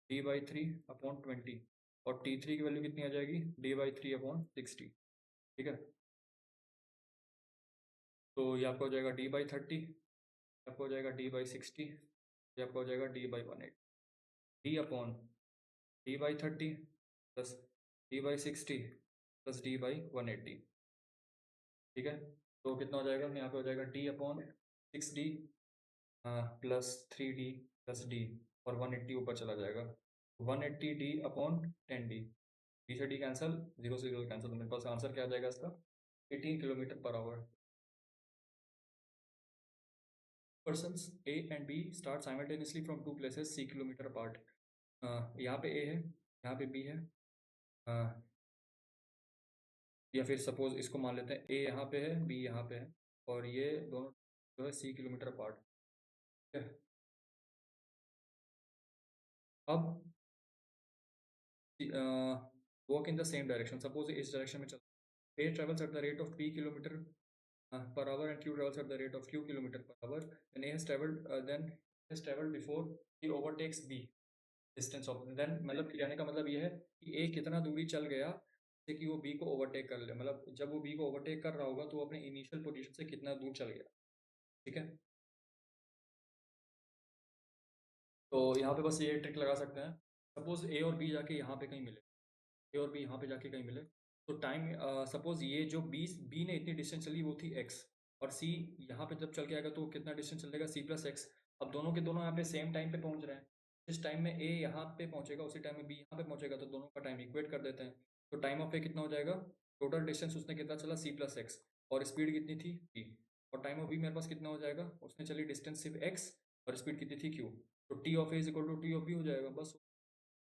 d/3 अपॉन 20 और t3 की वैल्यू कितनी आ जाएगी d/3 अपॉन 60। ठीक है, तो ये आपका हो जाएगा d/30, आपको हो जाएगा d/60, ये आपका हो जाएगा d/180, D upon d/30 plus d/60 plus d/180। ठीक है, तो कितना हो जाएगा, यहाँ पे हो जाएगा d/6d plus 3d plus d, और 180 ऊपर चला जाएगा, 180d/10d, डी से डी कैंसिल, जीरो से जीरो कैंसिल, तो मेरे पास आंसर क्या आ जाएगा इसका, 18 km/h। Persons A and B start simultaneously from two places c kilometre apart। यहाँ पे A है, यहाँ पे B है, या फिर सपोज इसको मान लेते हैं A यहाँ पे है, B यहाँ पे है, और ये दोनों जो है c किलोमीटर अपार्ट। ठीक है, अब walk in the same direction, suppose इस डायरेक्शन में चल, A travels at the rate of p kilometre per hour and Q travels at the rate of q kilometer per hour, and A has traveled before he overtakes B distance of, then मतलब कहने का मतलब ये है कि A कितना दूरी चल गया जैसे कि वो B को ओवरटेक कर ले, मतलब जब वो B को ओवरटेक कर रहा होगा तो वो अपने इनिशियल पोजीशन से कितना दूर चल गया। ठीक है, तो यहाँ पे बस ये ट्रिक लगा सकते हैं, सपोज A और B जाके यहाँ पे कहीं मिले, ए और बी यहाँ पे जाके कहीं मिले, तो टाइम सपोज ये जो बी ने इतनी डिस्टेंस चली वो थी एक्स, और सी यहाँ पे जब चल के आएगा तो कितना डिस्टेंस चलेगा, सी प्लस एक्स। अब दोनों के दोनों यहाँ पे सेम टाइम पे पहुंच रहे हैं, जिस टाइम में ए यहाँ पे पहुंचेगा उसी टाइम में बी यहाँ पे पहुंचेगा, तो दोनों का टाइम इक्वेट कर देते हैं, तो टाइम ऑफ ए कितना हो जाएगा, टोटल डिस्टेंस उसने कितना चला सी प्लस एक्स, और स्पीड कितनी थी टी, और टाइम ऑफ बी मेरे पास कितना हो जाएगा, उसने चली डिस्टेंस सिर्फ एक्स और स्पीड कितनी थी क्यू, तो t of a is equal to t of b हो जाएगा बस।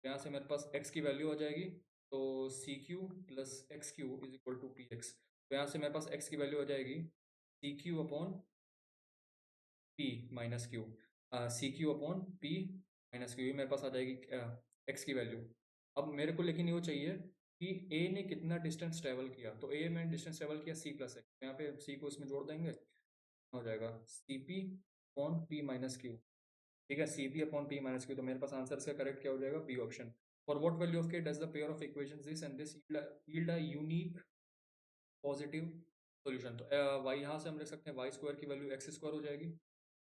यहाँ से मेरे पास x की वैल्यू आ जाएगी, तो c q plus x q is equal to p x, तो यहाँ से मेरे पास x की वैल्यू आ जाएगी c q upon p minus q, c q upon p minus q, ये मेरे पास आ जाएगी x की वैल्यू। अब मेरे को लेकिन ये वो चाहिए कि a ने कितना डिस्टेंस ट्रेवल किया, तो a में डिस्टेंस ट्रेवल किया c प्लस एक्स, यहाँ पे c को इसमें जोड़ देंगे, हो जाएगा c p upon p minus q. ठीक है, c p upon p minus q, तो मेरे पास आंसर इसका करेक्ट क्या हो जाएगा, b option. For what value of k does the pair of equations this and this yield a unique positive solution, तो वाई यहाँ से हम लिख सकते हैं वाई स्क्वायर की वैल्यू एक्स स्क्वायर हो जाएगी,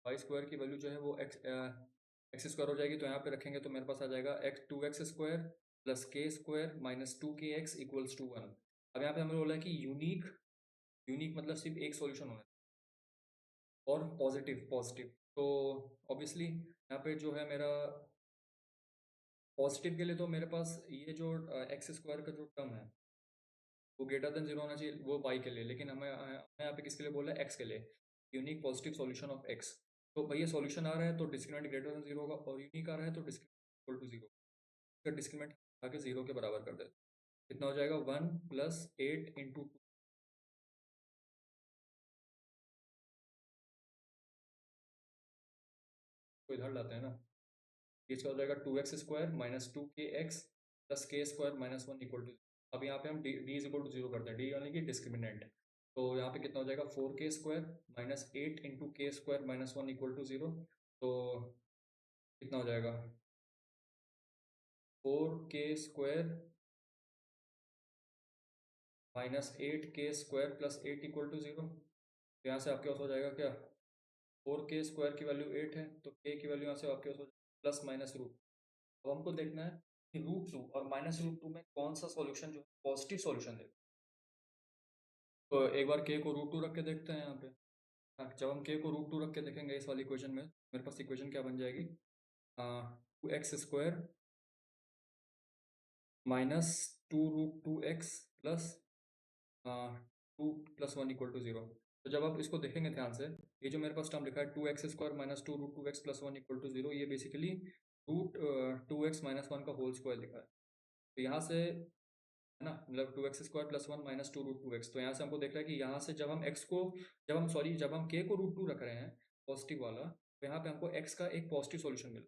वाई स्क्वायर की वैल्यू जो है वो एक्स स्क्वायर हो जाएगी, तो यहाँ पे रखेंगे तो मेरे पास आ जाएगा x 2x square plus k square minus 2kx equals to 1। अब यहाँ पे हमें बोला है कि यूनिक, यूनिक मतलब सिर्फ एक सॉल्यूशन होना है, और पॉजिटिव पॉजिटिव, तो ऑब्वियसली यहाँ पे जो है मेरा पॉजिटिव के लिए, तो मेरे पास ये जो एक्स स्क्वायर का जो टर्म है वो ग्रेटर देन जीरो होना चाहिए, वो वाई के लिए, लेकिन हमें हमें यहाँ पे किसके लिए बोला है, एक्स के लिए, unique positive solution of x. तो भैया सॉल्यूशन आ रहा है तो डिस्क्रिमिनेंट ग्रेटर देन जीरो होगा, और यूनिक आ रहा है तो डिस्क्रिमिनेंट इक्वल टू जीरो, इसका डिस्क्रिमिनेंट आके जीरो के बराबर कर देते, कितना हो जाएगा 1 + 8 × 2, तो इधर लाते हैं ना, इसका हो जाएगा 2x² minus 2kx plus k square minus 1 equal to, अब यहाँ पे हम d is equal to zero करते हैं, डी यानी कि डिस्क्रिमिनेंट, तो यहाँ पे कितना हो जाएगा 4k² minus 8 × k² minus 1 equal to zero, तो कितना हो जाएगा 4k² minus 8k² plus 8 equal to zero, तो यहाँ से आपके पास हो जाएगा क्या, 4k² की वैल्यू 8 है, तो k की वैल्यू यहाँ से आपके पास हो जाएगा प्लस माइनस रूट, अब हमको देखना है कि √2 और -√2 में कौन सा सॉल्यूशन जो है पॉजिटिव सॉल्यूशन देगा, तो एक बार k को √2 रख के देखते हैं यहाँ पे। हाँ, जब हम k को √2 रख के देखेंगे इस वाली इक्वेशन में, मेरे पास इक्वेशन क्या बन जाएगी, 2x² minus 2√2x plus 2 + 1 equal to zero, तो जब आप इसको देखेंगे ध्यान से, ये जो मेरे पास टर्म लिखा है 2x² minus 2√2x plus 1 equal to zero, ये बेसिकली √2x माइनस 1 का होल स्क्वायर लिखा है, तो यहाँ से है ना, मतलब 2x² प्लस 1 माइनस 2√2x, तो यहाँ से हमको देख रहा है कि यहाँ से जब हम x को, जब हम k को √2 रख रहे हैं पॉजिटिव वाला, तो यहाँ पे हमको x का एक पॉजिटिव सॉल्यूशन मिला,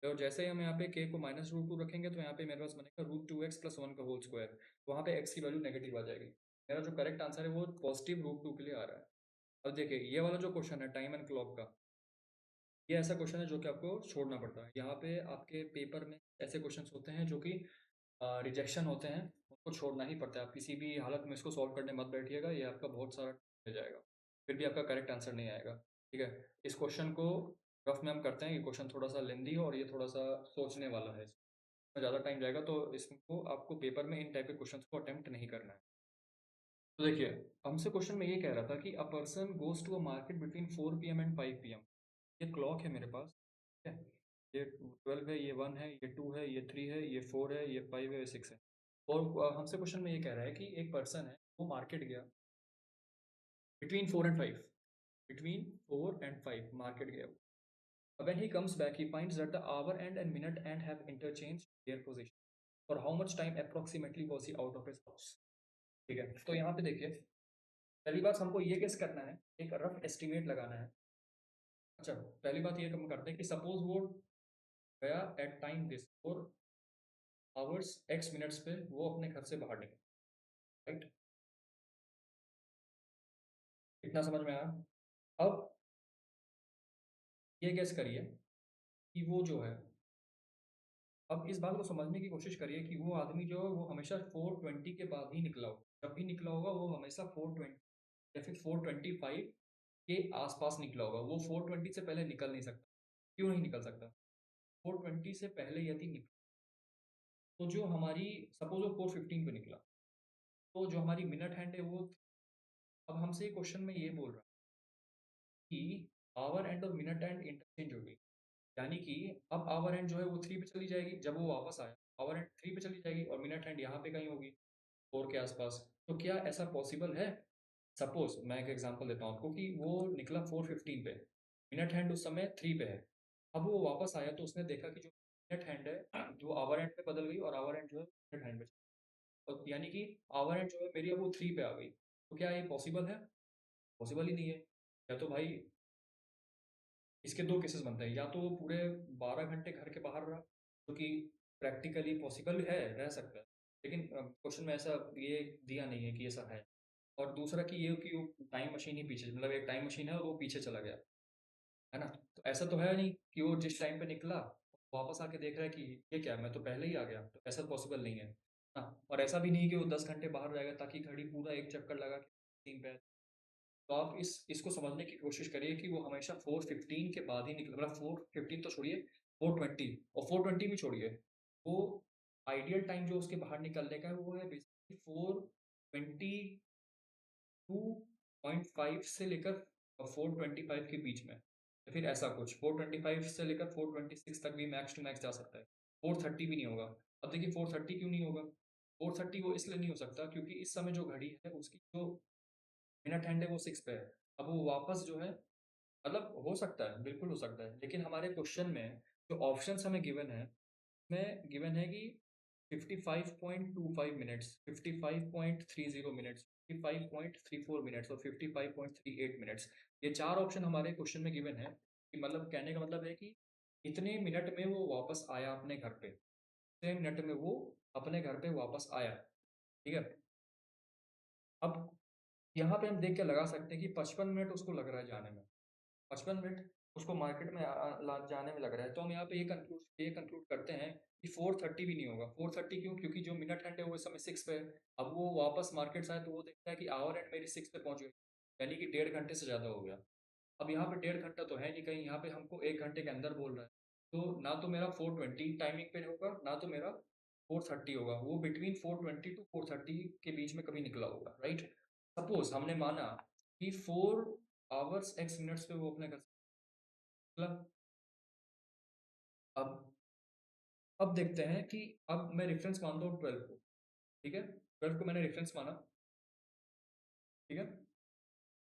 और जैसे ही हम यहाँ पे k को -√2 रखेंगे तो यहाँ पे मेरे पास बनेगा √2x प्लस 1 का होल स्क्वायर, तो वहाँ पे x की वैल्यू नेगेटिव आ जाएगी, मेरा जो करेक्ट आंसर है वो पॉजिटिव √2 के लिए आ रहा है। अब देखिए ये वाला जो क्वेश्चन है टाइम एंड क्लॉक का, ये ऐसा क्वेश्चन है जो कि आपको छोड़ना पड़ता है, यहाँ पे आपके पेपर में ऐसे क्वेश्चन होते हैं जो कि रिजेक्शन होते हैं, उसको छोड़ना ही पड़ता है, आप किसी भी हालत में इसको सॉल्व करने मत बैठिएगा, ये आपका बहुत सारा हो जाएगा, फिर भी आपका करेक्ट आंसर नहीं आएगा। ठीक है, इस क्वेश्चन को रफ में हम करते हैं, ये क्वेश्चन थोड़ा सा लेंदी है और ये थोड़ा सा सोचने वाला है। ज़्यादा टाइम जाएगा, तो इसको आपको पेपर में इन टाइप के क्वेश्चंस को अटेम्प्ट नहीं करना है। तो देखिए, हमसे क्वेश्चन में ये कह रहा था कि a person goes to a market between 4 PM and 5 PM। ये क्लॉक है मेरे पास, ठीक है, ये 12 है, ये 1 है, ये 2 है, ये 3 है, ये 4 है, ये 5 है, ये 6 है। और हमसे क्वेश्चन में ये कह रहा है कि एक पर्सन है, वो मार्केट गया between 4 and 5, between 4 and 5 market गया। When he comes back, he finds that the hour and minute and have interchanged their position. For how much time approximately was he out of his house? ठीक है, तो यहाँ पे देखिए, पहली बात हमको ये गेस करना है, एक रफ एस्टिमेट लगाना है। अच्छा, पहली बात ये हम करते हैं कि सपोज वो गया at time this 4 hours x minutes पे वो अपने घर से बाहर निकला, राइट? इतना समझ में आया? अब ये गेस करिए कि वो जो है, अब इस बात को समझने की कोशिश करिए कि वो आदमी जो है वो हमेशा 4:20 के बाद ही निकला होगा। जब भी निकला होगा वो हमेशा 4:20 या फिर 4:25 के आसपास निकला होगा। वो 4:20 से पहले निकल नहीं सकता। क्यों नहीं निकल सकता? 4:20 से पहले यदि निकला, तो जो हमारी, सपोज वो 4:15 पे निकला, तो जो हमारी मिनट हैंड है वो, अब हमसे क्वेश्चन में ये बोल रहा है कि आवर एंड और मिनट हैंड इंटरचेंज हो गई। यानी कि अब आवर एंड जो है वो 3 पे चली जाएगी, जब वो वापस आया, आवर एंड 3 पे चली जाएगी और मिनट हैंड यहाँ पे कहीं होगी, 4 के आसपास। तो क्या ऐसा पॉसिबल है? सपोज मैं एक एग्जांपल देता हूँ आपको कि वो निकला 4:15 पे, मिनट हैंड उस समय 3 पे है। अब वो वापस आया तो उसने देखा कि जो मिनट हैंड है जो आवर एंड पे बदल गई और आवर एंड जो है मिनट हैंड पे, और यानी कि आवर एंड जो है मेरी अब वो 3 पे आ गई। तो क्या ये पॉसिबल है? पॉसिबल ही नहीं है। या तो भाई इसके दो केसेस बनते हैं, या तो वो पूरे 12 घंटे घर के बाहर रहा, जो कि प्रैक्टिकली पॉसिबल है, रह सकता है, लेकिन क्वेश्चन में ऐसा ये दिया नहीं है कि ऐसा है। और दूसरा कि ये कि वो टाइम मशीन ही पीछे, मतलब एक टाइम मशीन है और वो पीछे चला गया, है ना? तो ऐसा तो है नहीं कि वो जिस टाइम पे निकला वापस आके देख रहा है कि ये क्या है, मैं तो पहले ही आ गया। तो ऐसा पॉसिबल नहीं है। हाँ, और ऐसा भी नहीं कि वो 10 घंटे बाहर रहेगा ताकि घड़ी पूरा एक चक्कर लगा के सीन पे। तो आप इसको समझने की कोशिश करिए कि वो हमेशा 4:15 के बाद ही निकला, मतलब 4:15 तो छोड़िए, 4:20, और 4:20 भी छोड़िए, वो आइडियल टाइम जो उसके बाहर निकलने का है वो है बेसिकली 4:22.5 से लेकर 4:25 के बीच में, या फिर ऐसा कुछ 4:25 से लेकर 4:26 तक भी मैक्स टू मैक्स जा सकता है। 4:30 भी नहीं होगा। अब देखिए 4:30 क्यों नहीं होगा? 4:30 वो इसलिए नहीं हो सकता क्योंकि इस समय जो घड़ी है उसकी जो मिनट हैंड है वो 6 पे है। अब वो वापस जो है, मतलब हो सकता है, बिल्कुल हो सकता है, लेकिन हमारे क्वेश्चन में जो ऑप्शंस हमें गिवन है, उसमें गिवन है कि 55.25 मिनट्स, 55.30 मिनट्स, 55.34 मिनट्स और 55.38 मिनट्स। ये 4 ऑप्शन हमारे क्वेश्चन में गिवन है, कि मतलब कहने का मतलब है कि इतने मिनट में वो वापस आया अपने घर पे, इतने मिनट में वो अपने घर पे वापस आया, ठीक है? अब यहाँ पे हम देख के लगा सकते हैं कि 55 मिनट उसको लग रहा है जाने में, 55 मिनट उसको मार्केट में जाने में लग रहा है। तो हम यहाँ पे ये कंक्लूड करते हैं कि 4:30 भी नहीं होगा। 4:30 क्यों? क्योंकि जो मिनट हैंड है वो इस समय 6 पे है। अब वो वापस मार्केट से आए तो वो देखता है कि आवर एंड मेरी 6 पे पहुंच गई, यानी कि 1.5 घंटे से ज़्यादा हो गया। अब यहाँ पे 1.5 घंटा तो है नहीं, कहीं यहाँ पे हमको 1 घंटे के अंदर बोल रहा है। तो ना तो मेरा 4:20 टाइमिंग पे होगा, ना तो मेरा 4:30 होगा। वो बिटवीन 4:20 टू 4:30 के बीच में कभी निकला होगा, राइट? सपोज हमने माना कि 4 hours x मिनट्स पे वो अपने घर से निकला। अब देखते हैं कि अब मैं रेफरेंस मानता हूँ 12 को, ठीक है? 12 को मैंने रेफरेंस माना, ठीक है?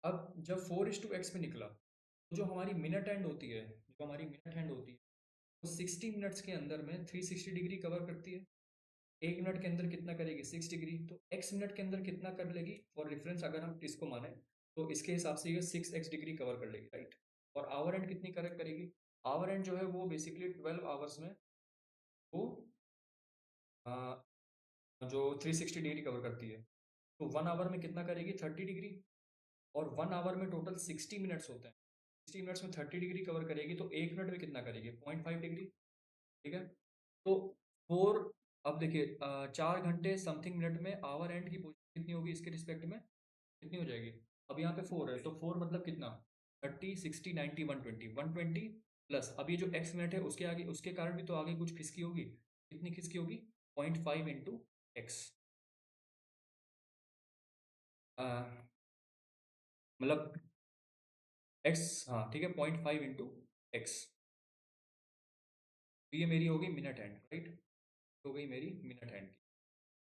अब जब 4:x पे निकला, तो जो हमारी मिनट हैंड होती है, जो हमारी मिनट हैंड होती है, वो 60 मिनट्स के अंदर में 360 डिग्री कवर करती है। 1 मिनट के अंदर कितना करेगी? 6 डिग्री। तो x मिनट के अंदर कितना कर लेगी? फॉर रेफरेंस अगर हम इसको माने, तो इसके हिसाब से ये 6x डिग्री कवर कर लेगी, राइट? और आवर एंड कितनी करेक्ट करेगी? आवर एंड जो है वो बेसिकली 12 आवर्स में वो आ, जो 360 डिग्री कवर करती है, तो 1 आवर में कितना करेगी? 30 डिग्री। और 1 आवर में टोटल 60 मिनट्स होते हैं, 60 मिनट्स में 30 डिग्री कवर करेगी, तो 1 मिनट में कितना करेगी? 0.5 डिग्री, ठीक है? तो 4, अब देखिए 4 घंटे समथिंग मिनट में आवर एंड की पोजीशन कितनी होगी इसके रिस्पेक्ट में, कितनी हो जाएगी? अब यहाँ पे 4 है, तो 4 मतलब कितना? 30, 60, 90, 120, 120 प्लस अब ये जो एक्स मिनट है उसके आगे, उसके कारण भी तो आगे कुछ खिसकी होगी, कितनी किसकी होगी? 0.5 इंटू एक्स, मतलब एक्स, हाँ ठीक है, 0.5 इंटू एक्स। तो ये मेरी हो गई मिनट हैंड, राइट? हो गई मेरी मिनट हैंड की,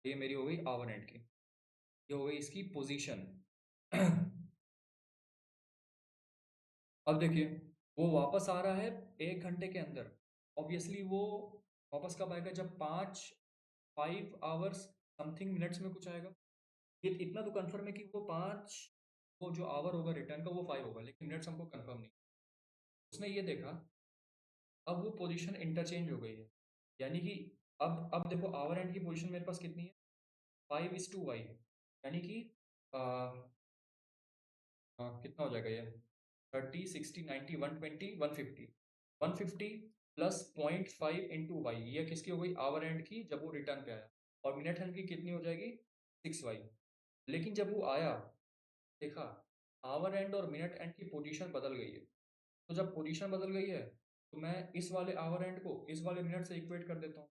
ये मेरी हो गई आवर हैंड की, ये हो गई इसकी पोजीशन। अब देखिए, वो वापस आ रहा है 1 घंटे के अंदर। ऑब्वियसली वो वापस कब आएगा? जब 5 आवर्स समथिंग मिनट्स में कुछ आएगा। ये इतना तो कंफर्म है कि वो 5, वो जो आवर होगा रिटर्न का वो 5 होगा, लेकिन मिनट्स हमको कंफर्म नहीं। उसने ये देखा, अब वो पोजीशन इंटरचेंज हो गई है, यानी कि अब देखो आवर एंड की पोजीशन मेरे पास कितनी है? 5:1, यानी कि कितना हो जाएगा ये? 30, 60, 90, 120, 150, 150 प्लस 0.5 इंटू वाई, ये किसकी हो गई? आवर एंड की, जब वो रिटर्न पे आया। और मिनट हैंड की कितनी हो जाएगी? 6y। लेकिन जब वो आया, देखा आवर एंड और मिनट एंड की पोजीशन बदल गई है। तो जब पोजीशन बदल गई है, तो मैं इस वाले आवर एंड को इस वाले मिनट से इक्वेट कर देता हूँ।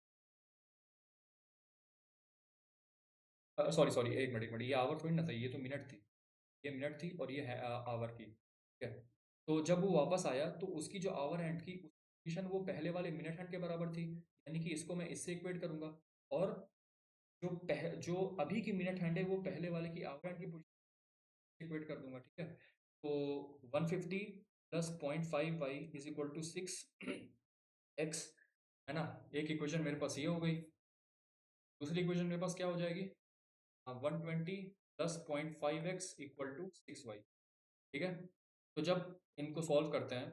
सॉरी सॉरी, एक मिनट, ये आवर थोड़ी ना था, ये तो मिनट थी। ये मिनट थी और ये है आवर की, ठीक है? तो जब वो वापस आया तो उसकी जो आवर हैंड की पोजीशन वो पहले वाले मिनट हैंड के बराबर थी, यानी कि इसको मैं इससे इक्वेट करूंगा। और जो अभी की मिनट हैंड है वो पहले वाले की आवर हैंड की पोजीशन इक्वेट कर दूंगा, ठीक है? तो 150 plus 0.5y is equal to 6x, है ना? एक इक्वेशन मेरे पास ये हो गई। दूसरी इक्वेशन मेरे पास क्या हो जाएगी? 120 plus 0.5x equal to 6y, ठीक है? तो जब इनको सॉल्व करते हैं,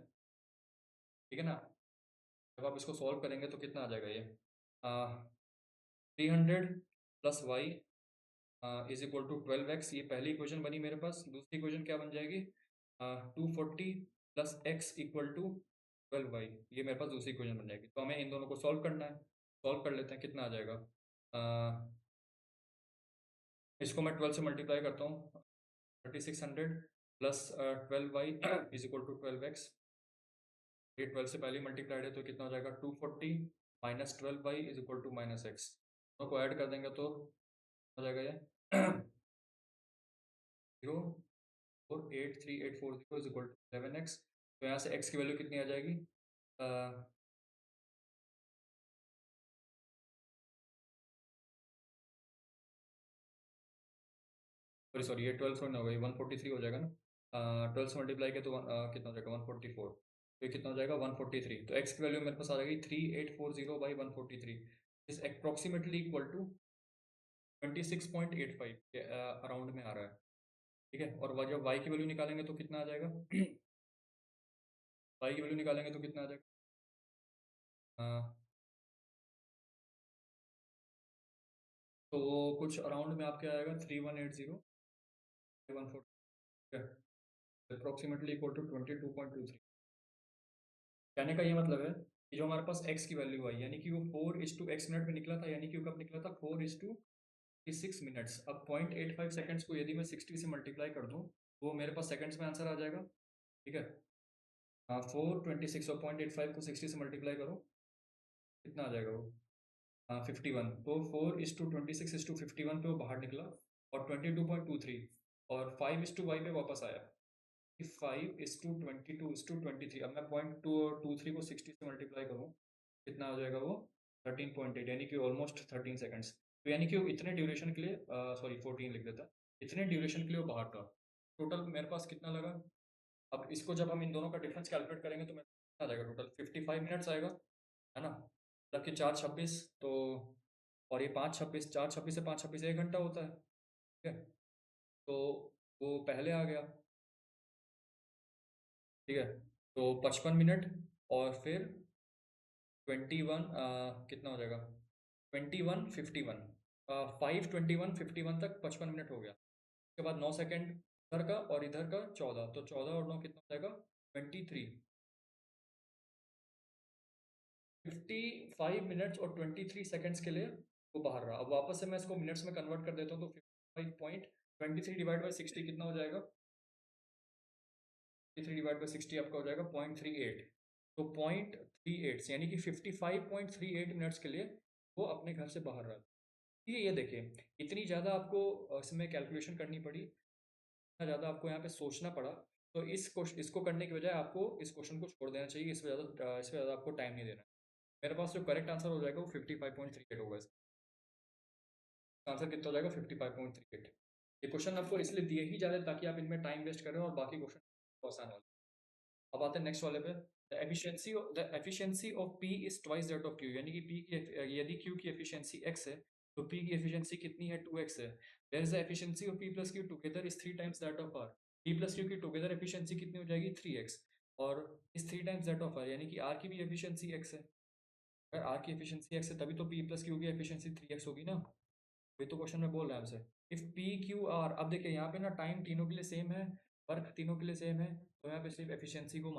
ठीक है ना, जब आप इसको सॉल्व करेंगे तो कितना आ जाएगा ये? 300 plus y is equal to 12x, ये पहली इक्वेशन बनी मेरे पास। दूसरी इक्वेशन क्या बन जाएगी? 240 plus x equal to 12y, ये मेरे पास दूसरी इक्वेशन बन जाएगी। तो हमें इन दोनों को सॉल्व करना है, सॉल्व कर लेते हैं। कितना आ जाएगा? इसको मैं 12 से मल्टीप्लाई करता हूँ, 3600 plus 12y is equal to 12x। ये 12 से पहले मल्टीप्लाइड है तो कितना हो जाएगा? 240 minus 12y is equal to minus x. दोनों को ऐड कर देंगे तो हो जाएगा ये 0.83840 इज इक्वल टू 11x। तो यहाँ से x की वैल्यू कितनी आ जाएगी? सॉरी सॉरी, ये 12 थोड़ी ना हो गई, 143 हो जाएगा ना। 12 से मल्टीप्लाई किया तो कितना हो जाएगा? 144। तो ये कितना हो जाएगा? 143। तो x की वैल्यू मेरे पास आ जाएगी 3840 by 143 is approximately equal to 26.85 के अराउंड में आ रहा है, ठीक है? और जब y की वैल्यू निकालेंगे तो कितना आ जाएगा? y की वैल्यू निकालेंगे तो कितना आ जाएगा? तो कुछ अराउंड में आपके आएगा 3180 अप्रोक्सीमेटली इक्वल टू 22.23। कहने का ये मतलब है कि जो हमारे पास x की वैल्यू आई, यानी कि वो 4:x मिनट में निकला था, यानी कि वो कब निकला था? 4:6 मिनट्स। अब 0.85 सेकेंड्स को यदि मैं 60 से मल्टीप्लाई कर दूँ, वो मेरे पास सेकेंड्स में आंसर आ जाएगा, ठीक है? 426 और 0.85 को 60 से मल्टीप्लाई करो, कितना आ जाएगा वो? 51। तो 4:26:51 पे वो बाहर निकला और 22.23, और 5:y पे वापस आया। 5:22:23। अब मैं 0.223 को 60 से मल्टीप्लाई करूँ, कितना आ जाएगा वो? 13.8, यानी कि ऑलमोस्ट 13 सेकेंड्स। तो यानी कि वो इतने ड्यूरेशन के लिए, सॉरी 14 लिख देता, इतने ड्यूरेशन के लिए वो बाहर था। टोटल मेरे पास कितना लगा? अब इसको जब हम इन दोनों का डिफरेंस कैलकुलेट करेंगे तो मेरे पास कितना आ जाएगा? टोटल 55 मिनट्स आएगा, है ना? मतलब कि 4:26 तो, और ये 5:26, 4:26 से 5:26 1 घंटा होता है, ठीक है? तो वो पहले आ गया, ठीक है? तो 55 मिनट, और फिर 21, कितना हो जाएगा? 21:51, 5:21:51 तक 55 मिनट हो गया। उसके बाद 9 सेकेंड इधर का और इधर का 14, तो 14 और 9 कितना हो जाएगा? 23। 55 मिनट्स और 23 सेकेंड्स के लिए वो बाहर रहा। अब वापस से मैं इसको मिनट्स में कन्वर्ट कर देता हूँ, तो 55.23 डिवाइड बाई 60 कितना हो जाएगा? 3/60 आपका हो जाएगा 0.38। तो 0.38 यानी कि 55.38 मिनट्स के लिए वो अपने घर से बाहर रहा। ठीक है, ये देखिए इतनी ज़्यादा आपको इसमें कैलकुलेशन करनी पड़ी, इतना ज़्यादा आपको यहाँ पे सोचना पड़ा। तो इसको करने की बजाय आपको इस क्वेश्चन को छोड़ देना चाहिए, इसमें ज़्यादा आपको टाइम नहीं देना। मेरे पास जो करेक्ट आंसर हो जाएगा वो 55.38 होगा। इसका आंसर कितना हो जाएगा? 55.38। ये क्वेश्चन आपको इसलिए दिए ही जा रहे हैं ताकि आप इनमें टाइम वेस्ट करें और बाकी क्वेश्चन आसान हो। अब आते हैं नेक्स्ट वाले पे। The efficiency of P is twice that of Q, यानी कि पी की यदि क्यू की एफिशिएंसी एक्स है तो पी की एफिशिएंसी कितनी है? 2x है। There is the efficiency of p plus q together is 3 times that of r. P plus q की टुगेदर एफिशिएंसी कितनी हो जाएगी? 3x। और इस 3 टाइम्स दैट ऑफ आर, यानी कि आर की भी एफिशिएंसी x है। अगर आर की एफिशिएंसी x है तभी तो पी प्लस क्यू की एफिशिएंसी 3x होगी ना। वही तो क्वेश्चन में बोल रहा है हमसे। इफ पी क्यू आर, अब देखिए यहाँ पे ना टाइम तीनों के लिए सेम है, वर्क तीनों के लिए सेम है, तो यहाँ पे सिर्फ एफिशिएंसी को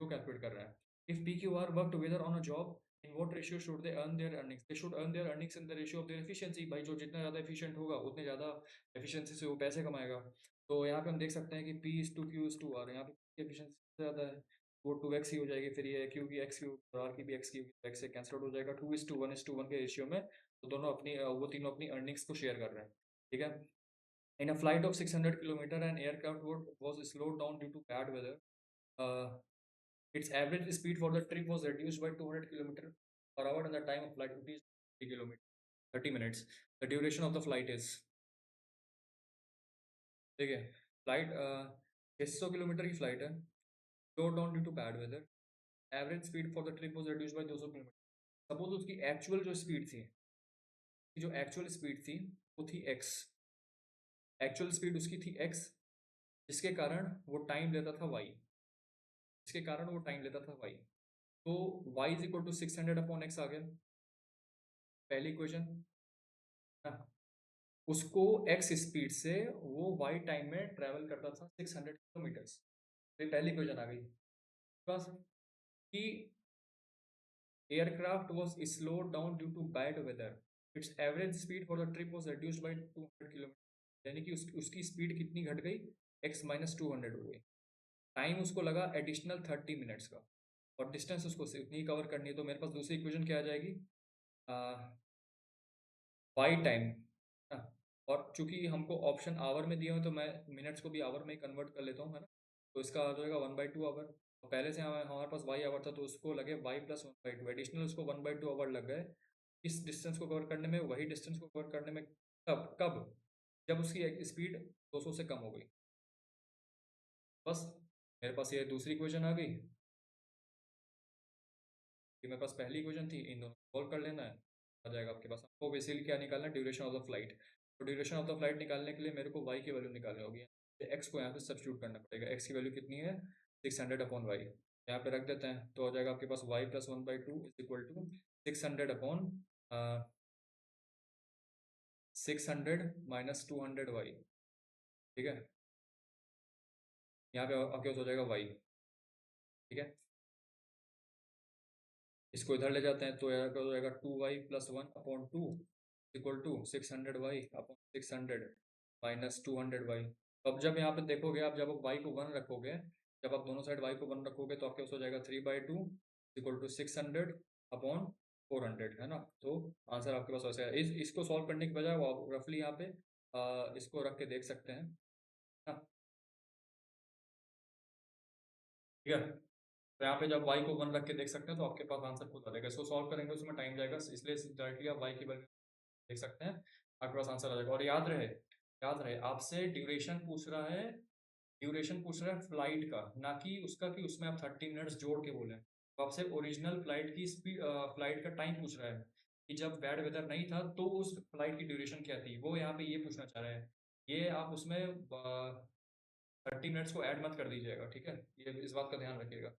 कैलकुलेट कर रहा है। If P Q R work together on a job, in what ratio should they earn there earnings? They should earn there earnings in the ratio of their efficiency. भाई जो जितना ज़्यादा एफिशिएंट होगा उतने ज़्यादा एफिशिएंसी से वो पैसे कमाएगा। तो यहाँ पे हम देख सकते हैं कि p is to q is to r, यहाँ पे एफिशिएंसी ज़्यादा है, वो 2x ही हो जाएगी। फिर ये क्यू की एक्स क्यू और आर की भी एक्स क्यू एक्स से कैंसिल आउट हो जाएगा। 2:1 के रेशियो में तो वो तीनों अपनी अर्निंग्स को शेयर कर रहे हैं। ठीक है। In a flight of 600 kilometre an aircraft was slowed down due to bad weather, its average speed for the trip was reduced by 200 kilometre per hour and the time of flight is 30 kilometre 30 minutes. The duration of the flight is, ठीक है, flight 600 kilometre की flight है, slow down due to bad weather, average speed for the trip was reduced by 200 kilometre. Suppose उसकी actual जो speed थी, जो actual speed थी वो थी x, एक्चुअल स्पीड उसकी थी x, जिसके कारण वो टाइम लेता था y, जिसके कारण वो टाइम लेता था y। तो y is equal to 600 upon x आ गया, पहली इक्वेशन। उसको x स्पीड से वो y टाइम में ट्रेवल करता था 600 किलोमीटर्स। तो ये पहली इक्वेशन आ गई। बस कि aircraft was slowed down due to bad weather, its average speed for the trip was reduced by 200 kilometre, यानी कि उसकी स्पीड कितनी घट गई? x-200 हो गई। टाइम उसको लगा एडिशनल 30 मिनट्स का, और डिस्टेंस उसको उतनी कवर करनी है। तो मेरे पास दूसरी इक्वेशन क्या आ जाएगी? Y time. और चूंकि हमको ऑप्शन आवर में दिए हुए तो मैं मिनट्स को भी आवर में कन्वर्ट कर लेता हूँ, है ना। तो इसका आ जाएगा 1/2 आवर। और पहले से हमारे पास वाई आवर था तो उसको लगे वाई प्लस 1/2 एडिशनल, उसको 1/2 आवर लग गए इस डिस्टेंस को कवर करने में, वही डिस्टेंस को कवर करने में। कब कब? जब उसकी स्पीड 200 से कम हो गई। बस मेरे पास ये दूसरी इक्वेशन आ गई। ये मेरे पास पहली इक्वेशन थी, इन दोनों सॉल्व कर लेना है, आ जाएगा आपके पास। आपको बेसिकली क्या निकालना है? Duration of the flight. तो ड्यूरेशन ऑफ द फ्लाइट निकालने के लिए मेरे को वाई की वैल्यू निकालनी होगी, एक्स को यहाँ पे सब्स्टिट्यूट करना पड़ेगा। एक्स की वैल्यू कितनी है? 600 अपॉन वाई, यहाँ पे रख देते हैं तो हो जाएगा आपके पास y plus 1/2 is equal to 600 upon 600 minus 200 y. ठीक है, यहाँ पे आपके पास हो जाएगा वाई। ठीक है, इसको इधर ले जाते हैं तो यहाँ पे हो जाएगा 2y plus 1/2 equal to 600y upon 600 minus 200y। अब जब यहाँ पे देखोगे आप, जब आप y को 1 रखोगे, जब आप दोनों साइड y को 1 रखोगे तो आपके पास हो जाएगा 3/2 इक्वल टू 600 अपॉन 400, है ना। तो आंसर आपके पास वैसे है। इसको सॉल्व करने के बजाय वो आप रफली यहाँ पे इसको रख के देख सकते हैं, है ना। ठीक है, तो यहाँ पे जब y को 1 रख के देख सकते हैं तो आपके पास आंसर खुद आ जाएगा। इसको सॉल्व करेंगे उसमें टाइम जाएगा, इसलिए डायरेक्टली आप y की वैल्यू देख सकते हैं, आपके पास आंसर आ जाएगा। और याद रहे आपसे ड्यूरेशन पूछ रहा है फ्लाइट का, ना कि उसका कि उसमें आप 30 मिनट्स जोड़ के बोले। तो आपसे ओरिजिनल फ्लाइट की स्पीड, फ्लाइट का टाइम पूछ रहा है कि जब बैड वेदर नहीं था तो उस फ्लाइट की ड्यूरेशन क्या थी, वो यहाँ पे ये पूछना चाह रहा है। ये आप उसमें 30 मिनट्स को ऐड मत कर दीजिएगा, ठीक है, ये इस बात का ध्यान रखिएगा।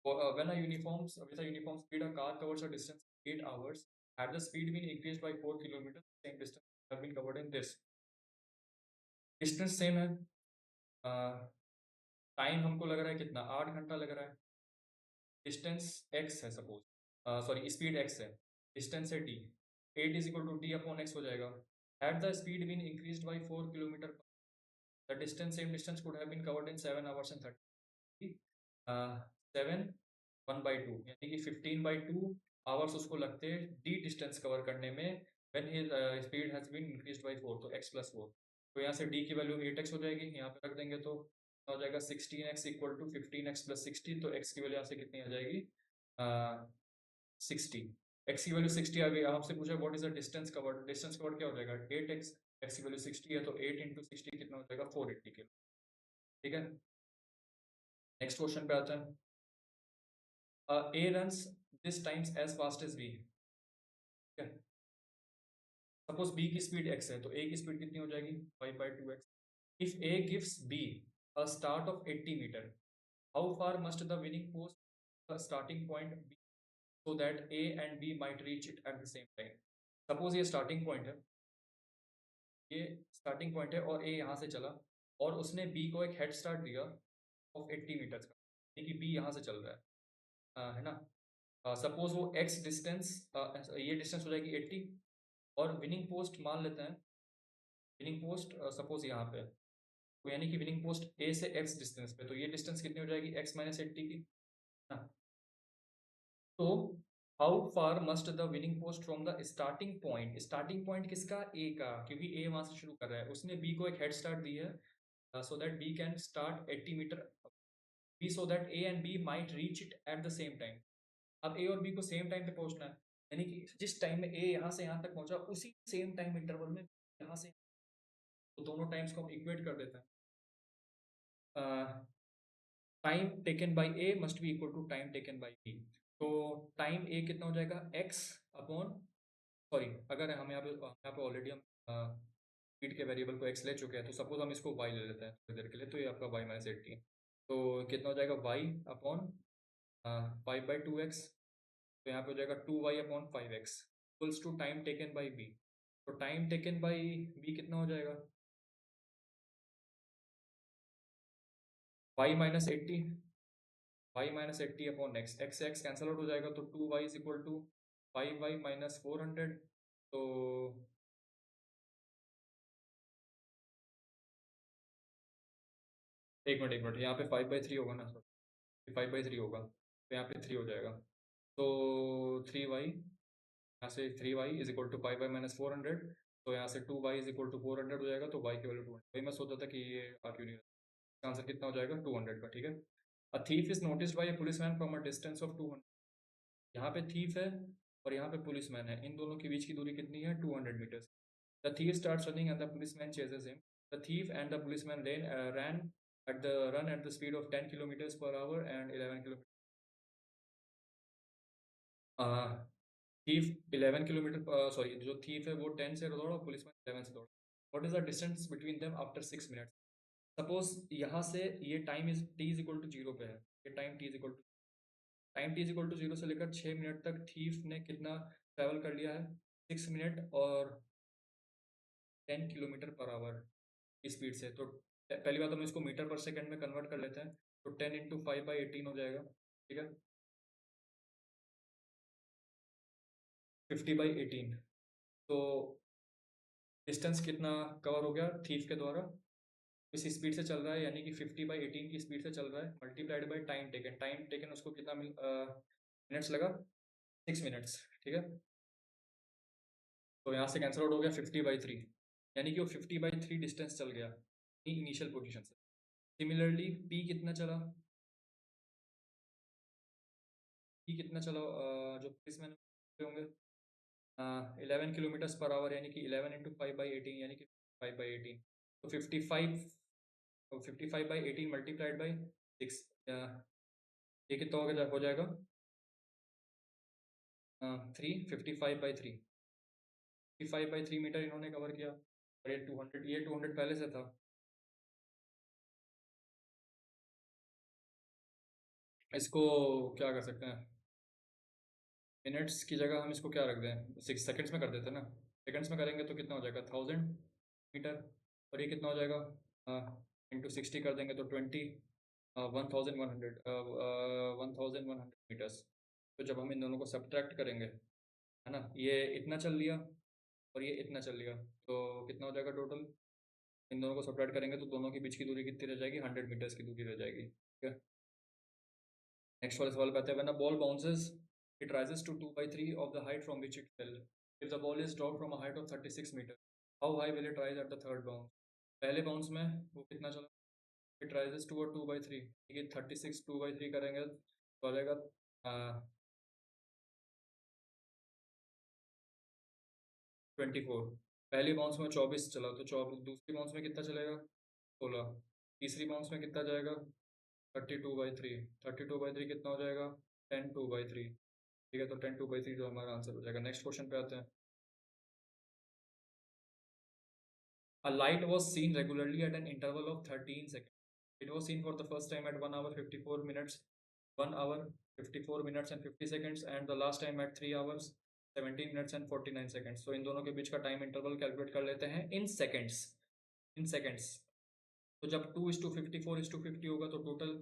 With a uniform speed, a car covers a distance in 8 hours. Had the speed been increased by 4 kilometers, the same distance would have been covered in this. Distance same है, टाइम हमको लग रहा है कितना? 8 घंटा लग रहा है। डिस्टेंस x है सपोज, सॉरी स्पीड x है, डिस्टेंस है d, 8 is equal to d upon x हो जाएगा। Had the speed been increased by 4 kilometer, the same distance could have been covered in 7 hours and 30 7 1/2, यानी कि 15/2 hours उसको लगते हैं डी डिस्टेंस कवर करने में when his speed has been increased by 4, तो x + 4। तो यहाँ से d की वैल्यू 8x हो जाएगी, यहाँ पे रख देंगे तो हो जाएगा 16x = 15x + 16। तो x की वैल्यू यहाँ से कितनी आ जाएगी, 60। x की वैल्यू 60 आ गई। आपसे पूछा what is the distance covered, distance covered क्या हो जाएगा 8x, x की वैल्यू 60 है तो 8 × 60 कितना हो जाएगा 480 किलो। ठीक है, नेक्स्ट क्वेश्चन पे आते हैं। A runs this times as fast as B। ठीक है, सपोज B की स्पीड x है तो A की स्पीड कितनी हो जाएगी 5/2x। इफ A gives B a start of 80 metre, how far must the winning post the starting point be so that A and B might reach it at the same time। Suppose ये starting point है, ये starting point है और A यहाँ से चला और उसने B को एक हेड स्टार्ट दिया ऑफ 80 मीटर्स का, यानी कि B यहाँ से चल रहा है, है ना। सपोज वो x डिस्टेंस, ये डिस्टेंस हो जाएगी 80 और विनिंग पोस्ट मान लेते हैं, विनिंग पोस्ट सपोज यहाँ पे है, तो यानी कि विनिंग पोस्ट ए से x डिस्टेंस पे, तो ये डिस्टेंस कितनी हो जाएगी x - 80 की, है ना। तो how far must the winning post from the starting point, starting point किसका ए का, क्योंकि ए वहां से शुरू कर रहा है, उसने बी को एक हेड स्टार्ट दी है so that b can start 80 metre, b so that a and b might reach it at the same time. अब ए और बी को सेम टाइम पे पहुंचना है, यानी कि जिस टाइम में ए यहाँ से यहाँ तक पहुंचा उसी सेम टाइम इंटरवल में यहाँ से, तो दोनों टाइम्स को हम इक्वेट कर देते हैं। Time taken by a must be equal to time taken by b. तो टाइम ए कितना हो जाएगा x अपॉन, सॉरी अगर हम यहाँ पे ऑलरेडी हम स्पीड के वेरिएबल को x ले चुके हैं, तो सपोज हम इसको y ले लेते हैं थोड़ी देर के लिए, तो ये आपका y - 80 है। तो कितना हो जाएगा y अपॉन 5/2x, तो यहाँ पे हो जाएगा 2y upon 5x equals to time taken by b। तो टाइम टेकन बाई b कितना हो जाएगा y - 80, y - 80 upon x, x से x कैंसल आउट हो जाएगा, तो 2y = 5y - 400। तो एक मिनट यहाँ पे 5/3 होगा ना, 5/3 होगा, तो यहाँ पे 3 हो जाएगा, तो 3y, यहाँ से 3y = 5y - 400, तो यहाँ से 2y = 400 हो जाएगा, तो y की वैल्यू 200। वही मैं सोचा था कि ये आ क्यों नहीं रहा, आंसर कितना हो जाएगा 200 का। ठीक है, a thief is noticed bye a policeman from a distance of 200। यहाँ पे थीफ है और यहाँ पे पुलिसमैन है, इन दोनों के बीच की दूरी कितनी है 200 metres. The thief starts running and the policeman chases him. The thief and the policeman ran at the speed of 10 kilometers per hour and 11 kilometers. Thief 11 kilometre, sorry जो thief है वो 10 से दौड़ा और पुलिसमैन 11 से दौड़ा। What is the distance between them after 6 minutes? Suppose यहाँ से ये टाइम इज t = 0 पे है, ये टाइम t = 0 से लेकर 6 मिनट तक थीफ ने कितना ट्रैवल कर लिया है 6 मिनट और 10 किलोमीटर पर आवर की स्पीड से। तो पहली बात हम इसको मीटर पर सेकंड में कन्वर्ट कर लेते हैं, तो 10 × 5/18 हो जाएगा। ठीक है, 50/18। तो डिस्टेंस कितना कवर हो गया थीफ के द्वारा, इस स्पीड से चल रहा है, यानी कि 50/18 की स्पीड से चल रहा है, multiplied by time taken, time taken उसको कितना मिनट्स लगा 6 मिनट्स। ठीक है, तो यहाँ से कैंसिल आउट हो गया 50/3, यानी कि वो 50/3 डिस्टेंस चल गया इनिशियल पोजीशन से। सिमिलरली पी कितना चला, पी कितना चला जो पुलिसमैन होंगे 11 किलोमीटर्स पर आवर, यानी कि 11 × 5/18 यानी कि 5/18, तो 55/18 मल्टीप्लाइड बाई 6, ये कितना हो जाएगा 3, 55/3, 55/3 मीटर इन्होंने कवर किया, और ये 200, ये 200 पहले से था। इसको क्या कर सकते हैं, मिनट्स की जगह हम इसको क्या रख दें 6 सेकंड्स में कर देते हैं ना, सेकंड्स में करेंगे तो कितना हो जाएगा 1000 मीटर, और ये कितना हो जाएगा इंटू 60 कर देंगे तो 1100 मीटर्स। तो जब हम इन दोनों को सब्ट्रैक्ट करेंगे, है ना, ये इतना चल लिया और ये इतना चल लिया, तो कितना हो जाएगा टोटल, इन दोनों को सब्ट्रैक्ट करेंगे तो दोनों के बीच की दूरी कितनी रह जाएगी 100 मीटर्स की दूरी रह जाएगी। ठीक है, नेक्स्ट वाले सवाल पे आते हैं। When a ball bounces it rises to 2 by 3 of the height from which it fell. If the ball is dropped from a height of 36 meters, how high will it rise at the third bounce? पहले bounce में वो कितना चला? It rises to a 2 by 3. ये 36 2 by 3 करेंगे तो आ जाएगा 24. पहली बाउंस में 24 चला तो 24, दूसरी बाउंस में कितना चलेगा? 16. तीसरी बाउंस में कितना जाएगा? 32/3. 32/3 कितना हो जाएगा? 10/2/3. ठीक है, तो 10/2/3 जो हमारा आंसर हो जाएगा। नेक्स्ट क्वेश्चन पे आते हैं। A light was seen regularly at an interval of 13 seconds. It was seen for the first time at 1 hour 54 minutes, 1 hour 54 minutes and 50 seconds, and the last time at 3 hours 17 minutes and 49 seconds. So इन दोनों के बीच का time interval calculate कर लेते हैं in seconds. In seconds तो जब 2:54:50 होगा तो टोटल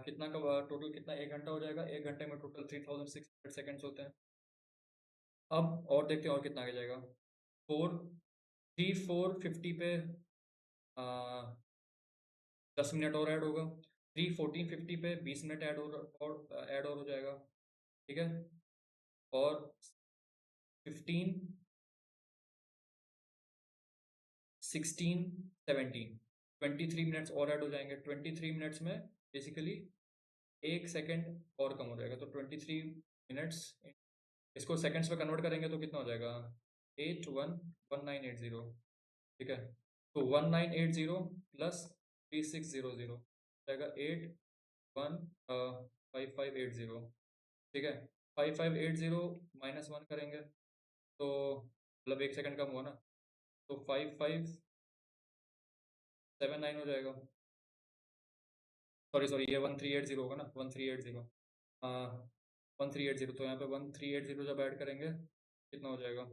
कितना का टोटल कितना 1 घंटा हो जाएगा। 1 घंटे में टोटल 3600 सेकेंड्स होते हैं। अब और देखते हैं और कितना आगे जाएगा। 4:03:50 पे 10 मिनट और ऐड होगा। 3:14:50 पे 20 मिनट ऐड हो जाएगा। ठीक है, और 15 16 17 23 मिनट्स और ऐड हो जाएंगे। 23 मिनट्स में बेसिकली 1 सेकेंड और कम हो जाएगा। तो 23 मिनट्स इसको सेकेंड्स में कन्वर्ट करेंगे तो कितना हो जाएगा? 811980। ठीक है, तो 1980 प्लस 3600 जाएगा 5580। ठीक है, 5580 -1 करेंगे तो मतलब 1 सेकेंड कम हुआ ना, तो 5579 हो जाएगा। सॉरी सॉरी, ये 1380 होगा ना, 1380। 1380, तो यहाँ पे 1380 जब ऐड करेंगे कितना हो जाएगा?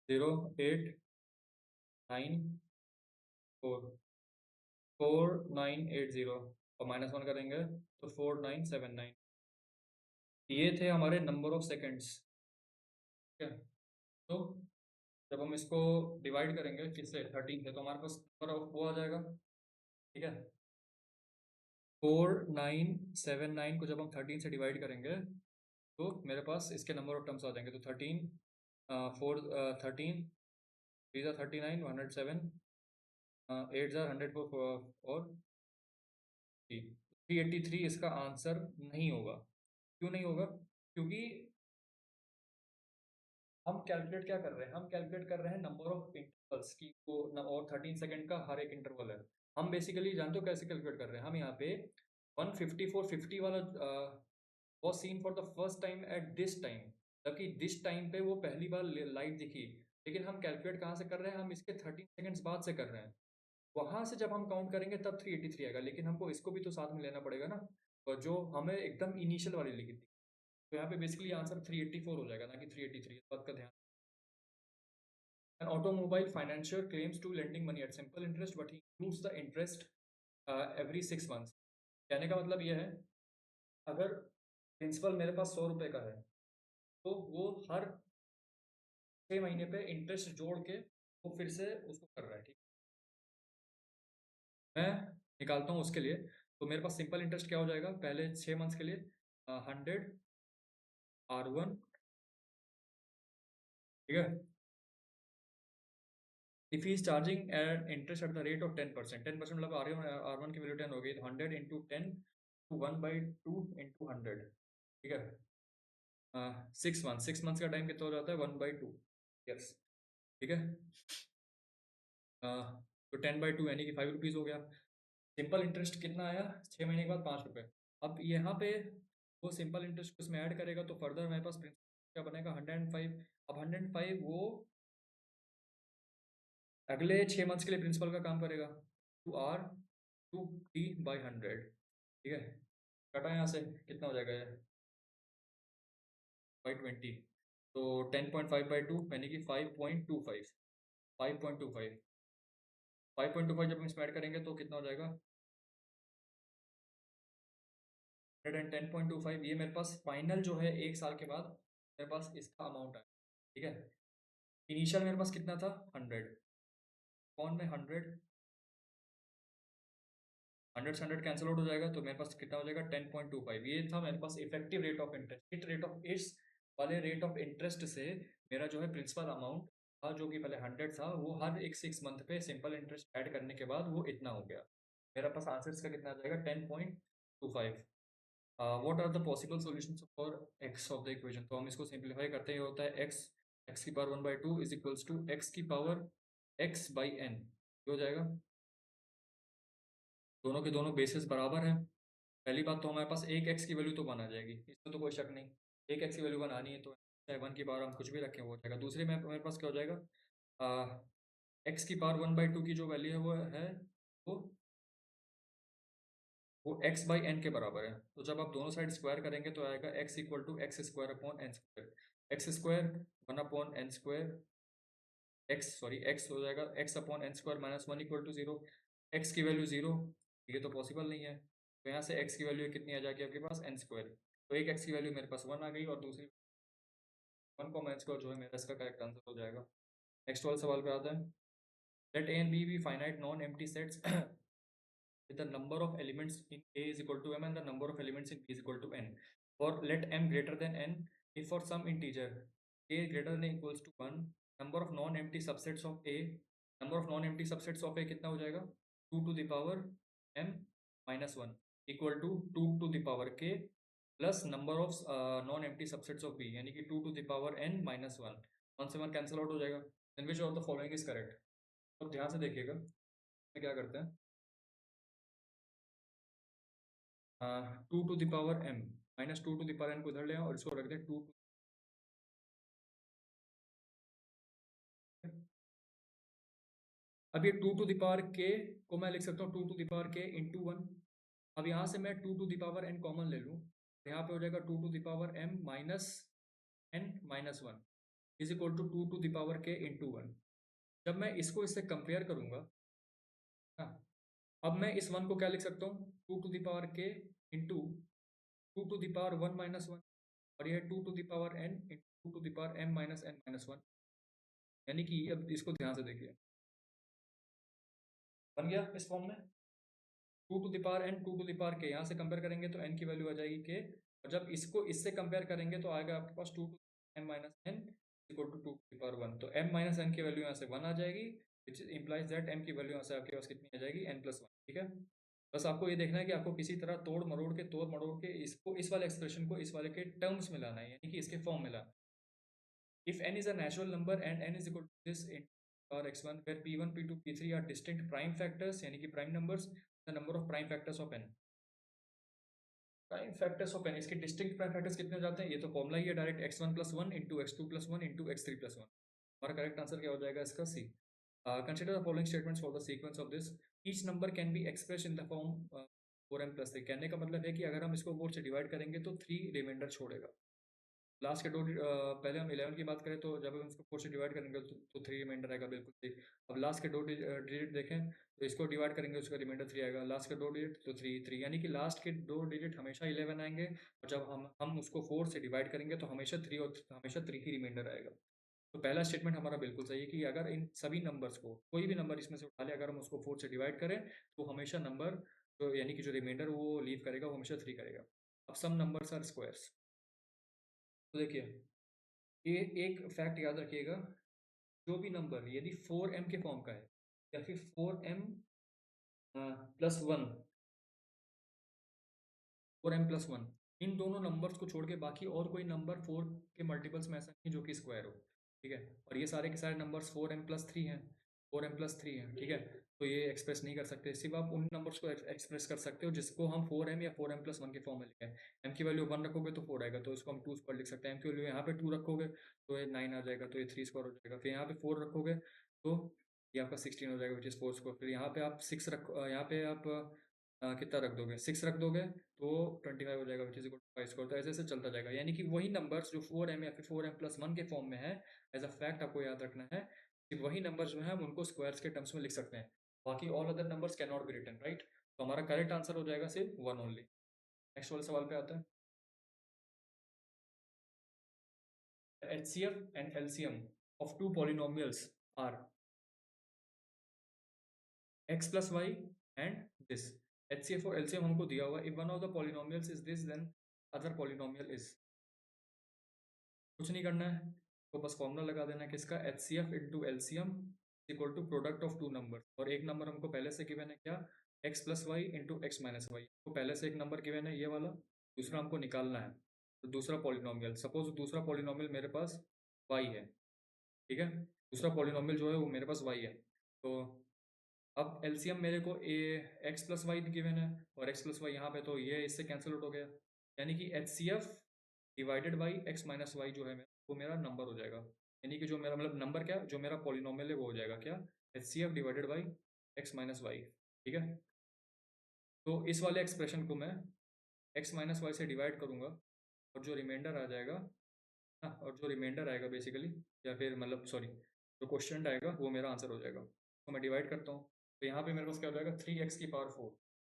0894980 और -1 करेंगे तो 4979। ये थे हमारे नंबर ऑफ सेकेंड्स। ठीक है, तो जब हम इसको डिवाइड करेंगे किससे? 13 से, तो हमारे पास नंबर ऑफ वो आ जाएगा। ठीक है, 4979 को जब हम 13 से डिवाइड करेंगे तो मेरे पास इसके नंबर ऑफ टर्म्स आ जाएंगे। तो 13 4 13 3 39 107 8 104 और 383 इसका आंसर नहीं होगा। क्यों नहीं होगा? क्योंकि हम कैलकुलेट क्या कर रहे हैं? हम कैलकुलेट कर रहे हैं नंबर ऑफ इंटरवल्स की को, और 13 सेकंड का हर एक इंटरवल है। हम बेसिकली जानते हो कैसे कैलकुलेट कर रहे हैं? हम यहाँ पे 154:50 वाला was seen for the first time at this time, जबकि दिस टाइम पे वो पहली बार लाइट दिखी। लेकिन हम कैलकुलेट कहाँ से कर रहे हैं? हम इसके 13 सेकंड्स बाद से कर रहे हैं। वहां से जब हम काउंट करेंगे तब 383 आएगा, लेकिन हमको इसको भी तो साथ में लेना पड़ेगा ना, और जो हमें एकदम इनिशियल वाली लिखी थी। तो यहाँ पे बेसिकली आंसर 384 हो जाएगा, ना कि 383। इस बात का ध्यान। An automobile financier claims to lending money at simple interest, but he includes the interest every 6 months. कहने का मतलब यह है, अगर प्रिंसिपल मेरे पास 100 रुपए का है तो वो हर 6 महीने पे इंटरेस्ट जोड़ के वो फिर से उसको कर रहा है। ठीक, मैं निकालता हूँ उसके लिए। तो मेरे पास सिंपल इंटरेस्ट क्या हो जाएगा? पहले 6 मंथ्स के लिए 100 R1। ठीक है, if he is charging interest at the rate of 10%, 10% मतलब R1 की वैल्यू 10 हो गई, तो 100 × 10 to 1/2 × 100। ठीक है, 6 मंथ्स का टाइम कितना हो जाता है? 1/2। यस, ठीक है। तो 10/2 यानी कि 5 रुपीज़ हो गया। सिंपल इंटरेस्ट कितना आया 6 महीने के बाद? 5 रुपये। अब यहाँ पे वो सिंपल इंटरेस्ट उसमें ऐड करेगा तो फर्दर हमारे पास प्रिंसिपल क्या बनेगा? 105। अब 105 वो अगले 6 मंथ्स के लिए प्रिंसिपल का काम करेगा। 2R2T/100। ठीक है, कटा यहाँ से कितना हो जाएगा ये? 520। तो 10.5/2 यानी कि 5.25। 5.25 5.25 जब हम इसमें ऐड करेंगे तो कितना हो जाएगा? 110.25। ये मेरे पास फाइनल जो है 1 साल के बाद मेरे पास इसका अमाउंट है। ठीक है, इनिशियल मेरे पास कितना था? 100 कौन में 100 100 से 100 कैंसिल आउट हो जाएगा, तो मेरे पास कितना हो जाएगा 10.25। ये था मेरे पास इफेक्टिव रेट ऑफ इंटरेस्ट। इस वाले रेट ऑफ इंटरेस्ट से मेरा जो है प्रिंसिपल अमाउंट था, जो कि पहले 100 था, वो हर एक 6 मंथ पे सिंपल इंटरेस्ट ऐड करने के बाद वो इतना हो गया। मेरा पास आंसर इसका कितना आ जाएगा 10.25। What are the possible solutions for x of the equation. तो हम इसको सिंप्लीफाई करते ही होता है एक्स की power 1/2 is equals to x की पावर एक्स बाई एन हो जाएगा। दोनों के दोनों बेसिस बराबर हैं। पहली बात तो हमारे पास एक एक्स की वैल्यू तो वन आ जाएगी, इसमें तो कोई शक नहीं। एक एक्स की वैल्यू वन आनी है, तो चाहे वन की पावर हम कुछ भी रखें वो हो जाएगा। दूसरे में मेरे पास क्या हो जाएगा, एक्स की पावर 1/2 की जो वैल्यू है वो वो एक्स बाई एन के बराबर है। तो जब आप दोनों साइड स्क्वायर करेंगे तो आएगा x equal to x square upon n square. X square 1/n², x हो जाएगा x upon n square minus 1 equal to 0। X की वैल्यू 0, ये तो पॉसिबल नहीं है। तो यहाँ से एक्स की वैल्यू कितनी आ जाएगी आपके पास n²। तो एक एक्स की वैल्यू मेरे पास 1 आ गई, और दूसरी 1 जो है मेरा इसका करेक्ट आंसर हो जाएगा। नेक्स्ट वाले सवाल पे आता है। Let a and b be finite non empty sets with the number of elements in A is equal to m and the number of elements in B is equal to n. For let m greater than n, if for some integer A greater than or equals to 1, number of non-empty subsets of A, number of non-empty subsets of A कितना हो जाएगा 2 to the power m minus 1 equal to 2 to the power k plus number of non-empty subsets of B, यानी कि 2 to the power n minus 1। 1 से 1 cancel out हो जाएगा। then which of the following is correct। तो ध्यान से देखिएगा क्या करते हैं। 2 to the power m minus 2 to the power n को इधर ले आओ और इसको रख दें 2 अब ये 2 to the power k को मैं लिख सकता हूँ 2 to the power k into 1। अब यहाँ से मैं 2 to the power n common ले लूँ, तो यहाँ पे हो जाएगा 2 to the power m minus n minus 1 is equal to 2 to the power k into 1। जब मैं इसको इससे कंपेयर करूंगा, हाँ, अब मैं इस 1 को क्या लिख सकता हूँ 2 to the power k into 2 to the power 1 minus 1, और ये 2 to the power n into 2 to the power m minus n minus 1। यानी कि अब इसको ध्यान से देखिए, बन गया इस फॉर्म में 2 to the power n 2 to the power k। यहाँ से कंपेयर करेंगे तो n की वैल्यू आ जाएगी k, और जब इसको इससे कंपेयर करेंगे तो आएगा आपके पास 2 to m minus n equal to 2 to the power 1। तो m माइनस n की वैल्यू यहाँ से 1 आ जाएगी, विच इम्प्लाइज दैट m की वैल्यू यहाँ से आपके पास कितनी आ जाएगी n प्लस 1। ठीक है, बस आपको ये देखना है कि आपको किसी तरह तोड़ मरोड़ के इसको इस वाले एक्सप्रेशन को इस वाले के टर्म्स में लाना है, यानी कि इसके फॉर्म में लाना है। If n is a natural number and n is equal to this in power x1, where p1 p2 p3 are distinct prime factors यानी कि prime numbers, the number of prime factors of n। Prime factors of n, इसके distinct prime factors कितने हो जाते हैं, ये तो formula ही है direct x1 plus 1 into x2 plus 1 into x3 plus 1। हमारा करेक्ट आंसर क्या हो जाएगा इसका C. Consider the following statements for the sequence of this. Each number can be express in the form 4m+3। कहने का मतलब है कि अगर हम इसको 4 से डिवाइड करेंगे तो 3 रिमाइंडर छोड़ेगा। लास्ट के पहले हम 11 की बात करें तो जब हम इसको 4 से डिवाइड करेंगे तो 3 रिमाइंडर आएगा, बिल्कुल सही। अब लास्ट के 2 डिजिट देखें तो इसको डिवाइड करेंगे उसका रिमाइंडर 3 आएगा, लास्ट के 2 डिजिट तो 3 यानी कि लास्ट के 2 डिजिट हमेशा 11 आएंगे, और जब हम उसको 4 से डिवाइड करेंगे तो हमेशा 3 ही रिमाइंडर आएगा। तो पहला स्टेटमेंट हमारा बिल्कुल सही है कि अगर इन सभी नंबर्स को कोई भी नंबर इसमें से उठा ले, अगर हम उसको 4 से डिवाइड करें तो हमेशा नंबर तो यानी कि जो रिमाइंडर वो लीव करेगा वो हमेशा 3 करेगा। अब सम नंबर्स आर स्क्वायर्स। तो देखिए, ये एक फैक्ट याद रखिएगा, जो भी नंबर यदि 4m के फॉर्म का है या फिर 4m+1, 4m+1, इन दोनों नंबर्स को छोड़ के बाकी और कोई नंबर 4 के मल्टीपल्स में ऐसा नहीं जो कि स्क्वायर हो। ठीक है, और ये सारे के सारे नंबर्स 4m+3 हैं, 4m+3 हैं। ठीक है, तो ये एक्सप्रेस नहीं कर सकते, सिर्फ आप उन नंबर्स को एक्सप्रेस कर सकते हो जिसको हम 4m या 4m+1 के फॉर्म में लिखें। m की वैल्यू 1 रखोगे तो 4 आएगा, तो इसको हम 2 स्क्वायर लिख सकते हैं। m की वैल्यू यहाँ पे 2 रखोगे तो ये 9 आ जाएगा, तो ये 3 स्क्वायर हो जाएगा। फिर यहाँ पे 4 रखोगे तो ये आपका 16 हो जाएगा, विच इज़ 4 स्क्वायर। फिर यहाँ पे आप 6 रखो, यहाँ पे आप कितना रख दोगे, 6 रख दोगे तो 25 हो जाएगा, which is equal to 5 square. तो ऐसे ऐसे चलता जाएगा, यानी कि वही नंबर्स जो 4m या फिर 4m+1 के फॉर्म में है, एज अ फैक्ट आपको याद रखना है कि वही नंबर्स जो है हम उनको स्क्वायर्स के टर्म्स में लिख सकते हैं। बाकी all other numbers can not be written, right. तो हमारा करेक्ट आंसर हो जाएगा सिर्फ 1 ओनली। नेक्स्ट वाले सवाल पे आता है। HCF and LCM of two polynomials are x plus y and this। HCF और LCM हमको दिया हुआ, if one of the polynomials is this then other polynomial is, कुछ नहीं करना है, तो बस फॉर्मूला लगा देना है किसका, HCF into LCM equal to product of two number. और एक नंबर हमको पहले से गिवन है क्या, x plus y into x minus y, तो पहले से एक नंबर गिवन है ये वाला, दूसरा हमको निकालना है। तो दूसरा पॉलिनोमियल, सपोज दूसरा पॉलिनोमियल मेरे पास y है, ठीक है, दूसरा पॉलिनोमियल जो है वो मेरे पास y है। तो अब एलसीएम मेरे को ए एक्स प्लस वाई गिवन है, और एक्स प्लस वाई यहाँ पे, तो ये इससे कैंसिल आउट हो गया, यानी कि H C F divided by x minus y जो है वो मेरा नंबर हो जाएगा, यानी कि जो मेरा मतलब नंबर क्या, जो मेरा पॉलिनोमियल है वो हो जाएगा क्या, H C F divided by x minus y, ठीक है। तो इस वाले एक्सप्रेशन को मैं एक्स माइनस वाई से डिवाइड करूंगा, और जो रिमाइंडर आ जाएगा ना, और जो रिमाइंडर आएगा बेसिकली, या फिर मतलब सॉरी, जो क्वेश्चन आएगा वो मेरा आंसर हो जाएगा। तो मैं डिवाइड करता हूँ, तो यहाँ पे मेरे पास क्या हो जाएगा, 3x की पावर 4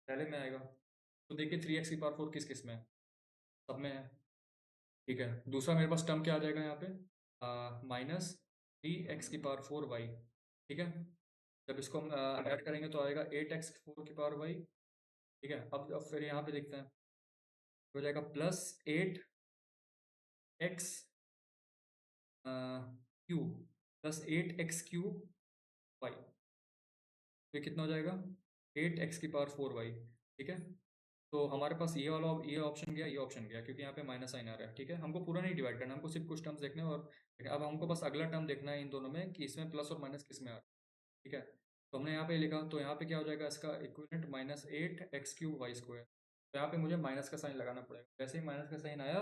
पहले में आएगा। तो देखिए 3x की पावर 4 किस किस में है, सब में है, ठीक है। दूसरा मेरे पास टर्म क्या आ जाएगा यहाँ पे, -3x की पावर 4 y, ठीक है। जब इसको हम ऐड करेंगे तो आएगा 8x4 की पावर y, ठीक है। अब फिर यहाँ पे देखते हैं, हो जाएगा +8x cube +8x cube y, तो ये कितना हो जाएगा, 8x की पावर 4 y, ठीक है। तो हमारे पास ये वाला, ये ऑप्शन गया, ये ऑप्शन गया, क्योंकि यहाँ पे माइनस साइन आ रहा है, ठीक है। हमको पूरा नहीं डिवाइड करना, हमको सिर्फ कुछ टर्म्स देखने हैं, और अब हमको बस अगला टर्म देखना है इन दोनों में कि इसमें प्लस और माइनस किस में आ रहा है, ठीक है। तो हमने यहाँ पे लिखा, तो यहाँ पे क्या हो जाएगा, इसका इक्विवेलेंट -8x3y²। तो यहाँ पे मुझे माइनस का साइन लगाना पड़ेगा, जैसे ही माइनस का साइन आया,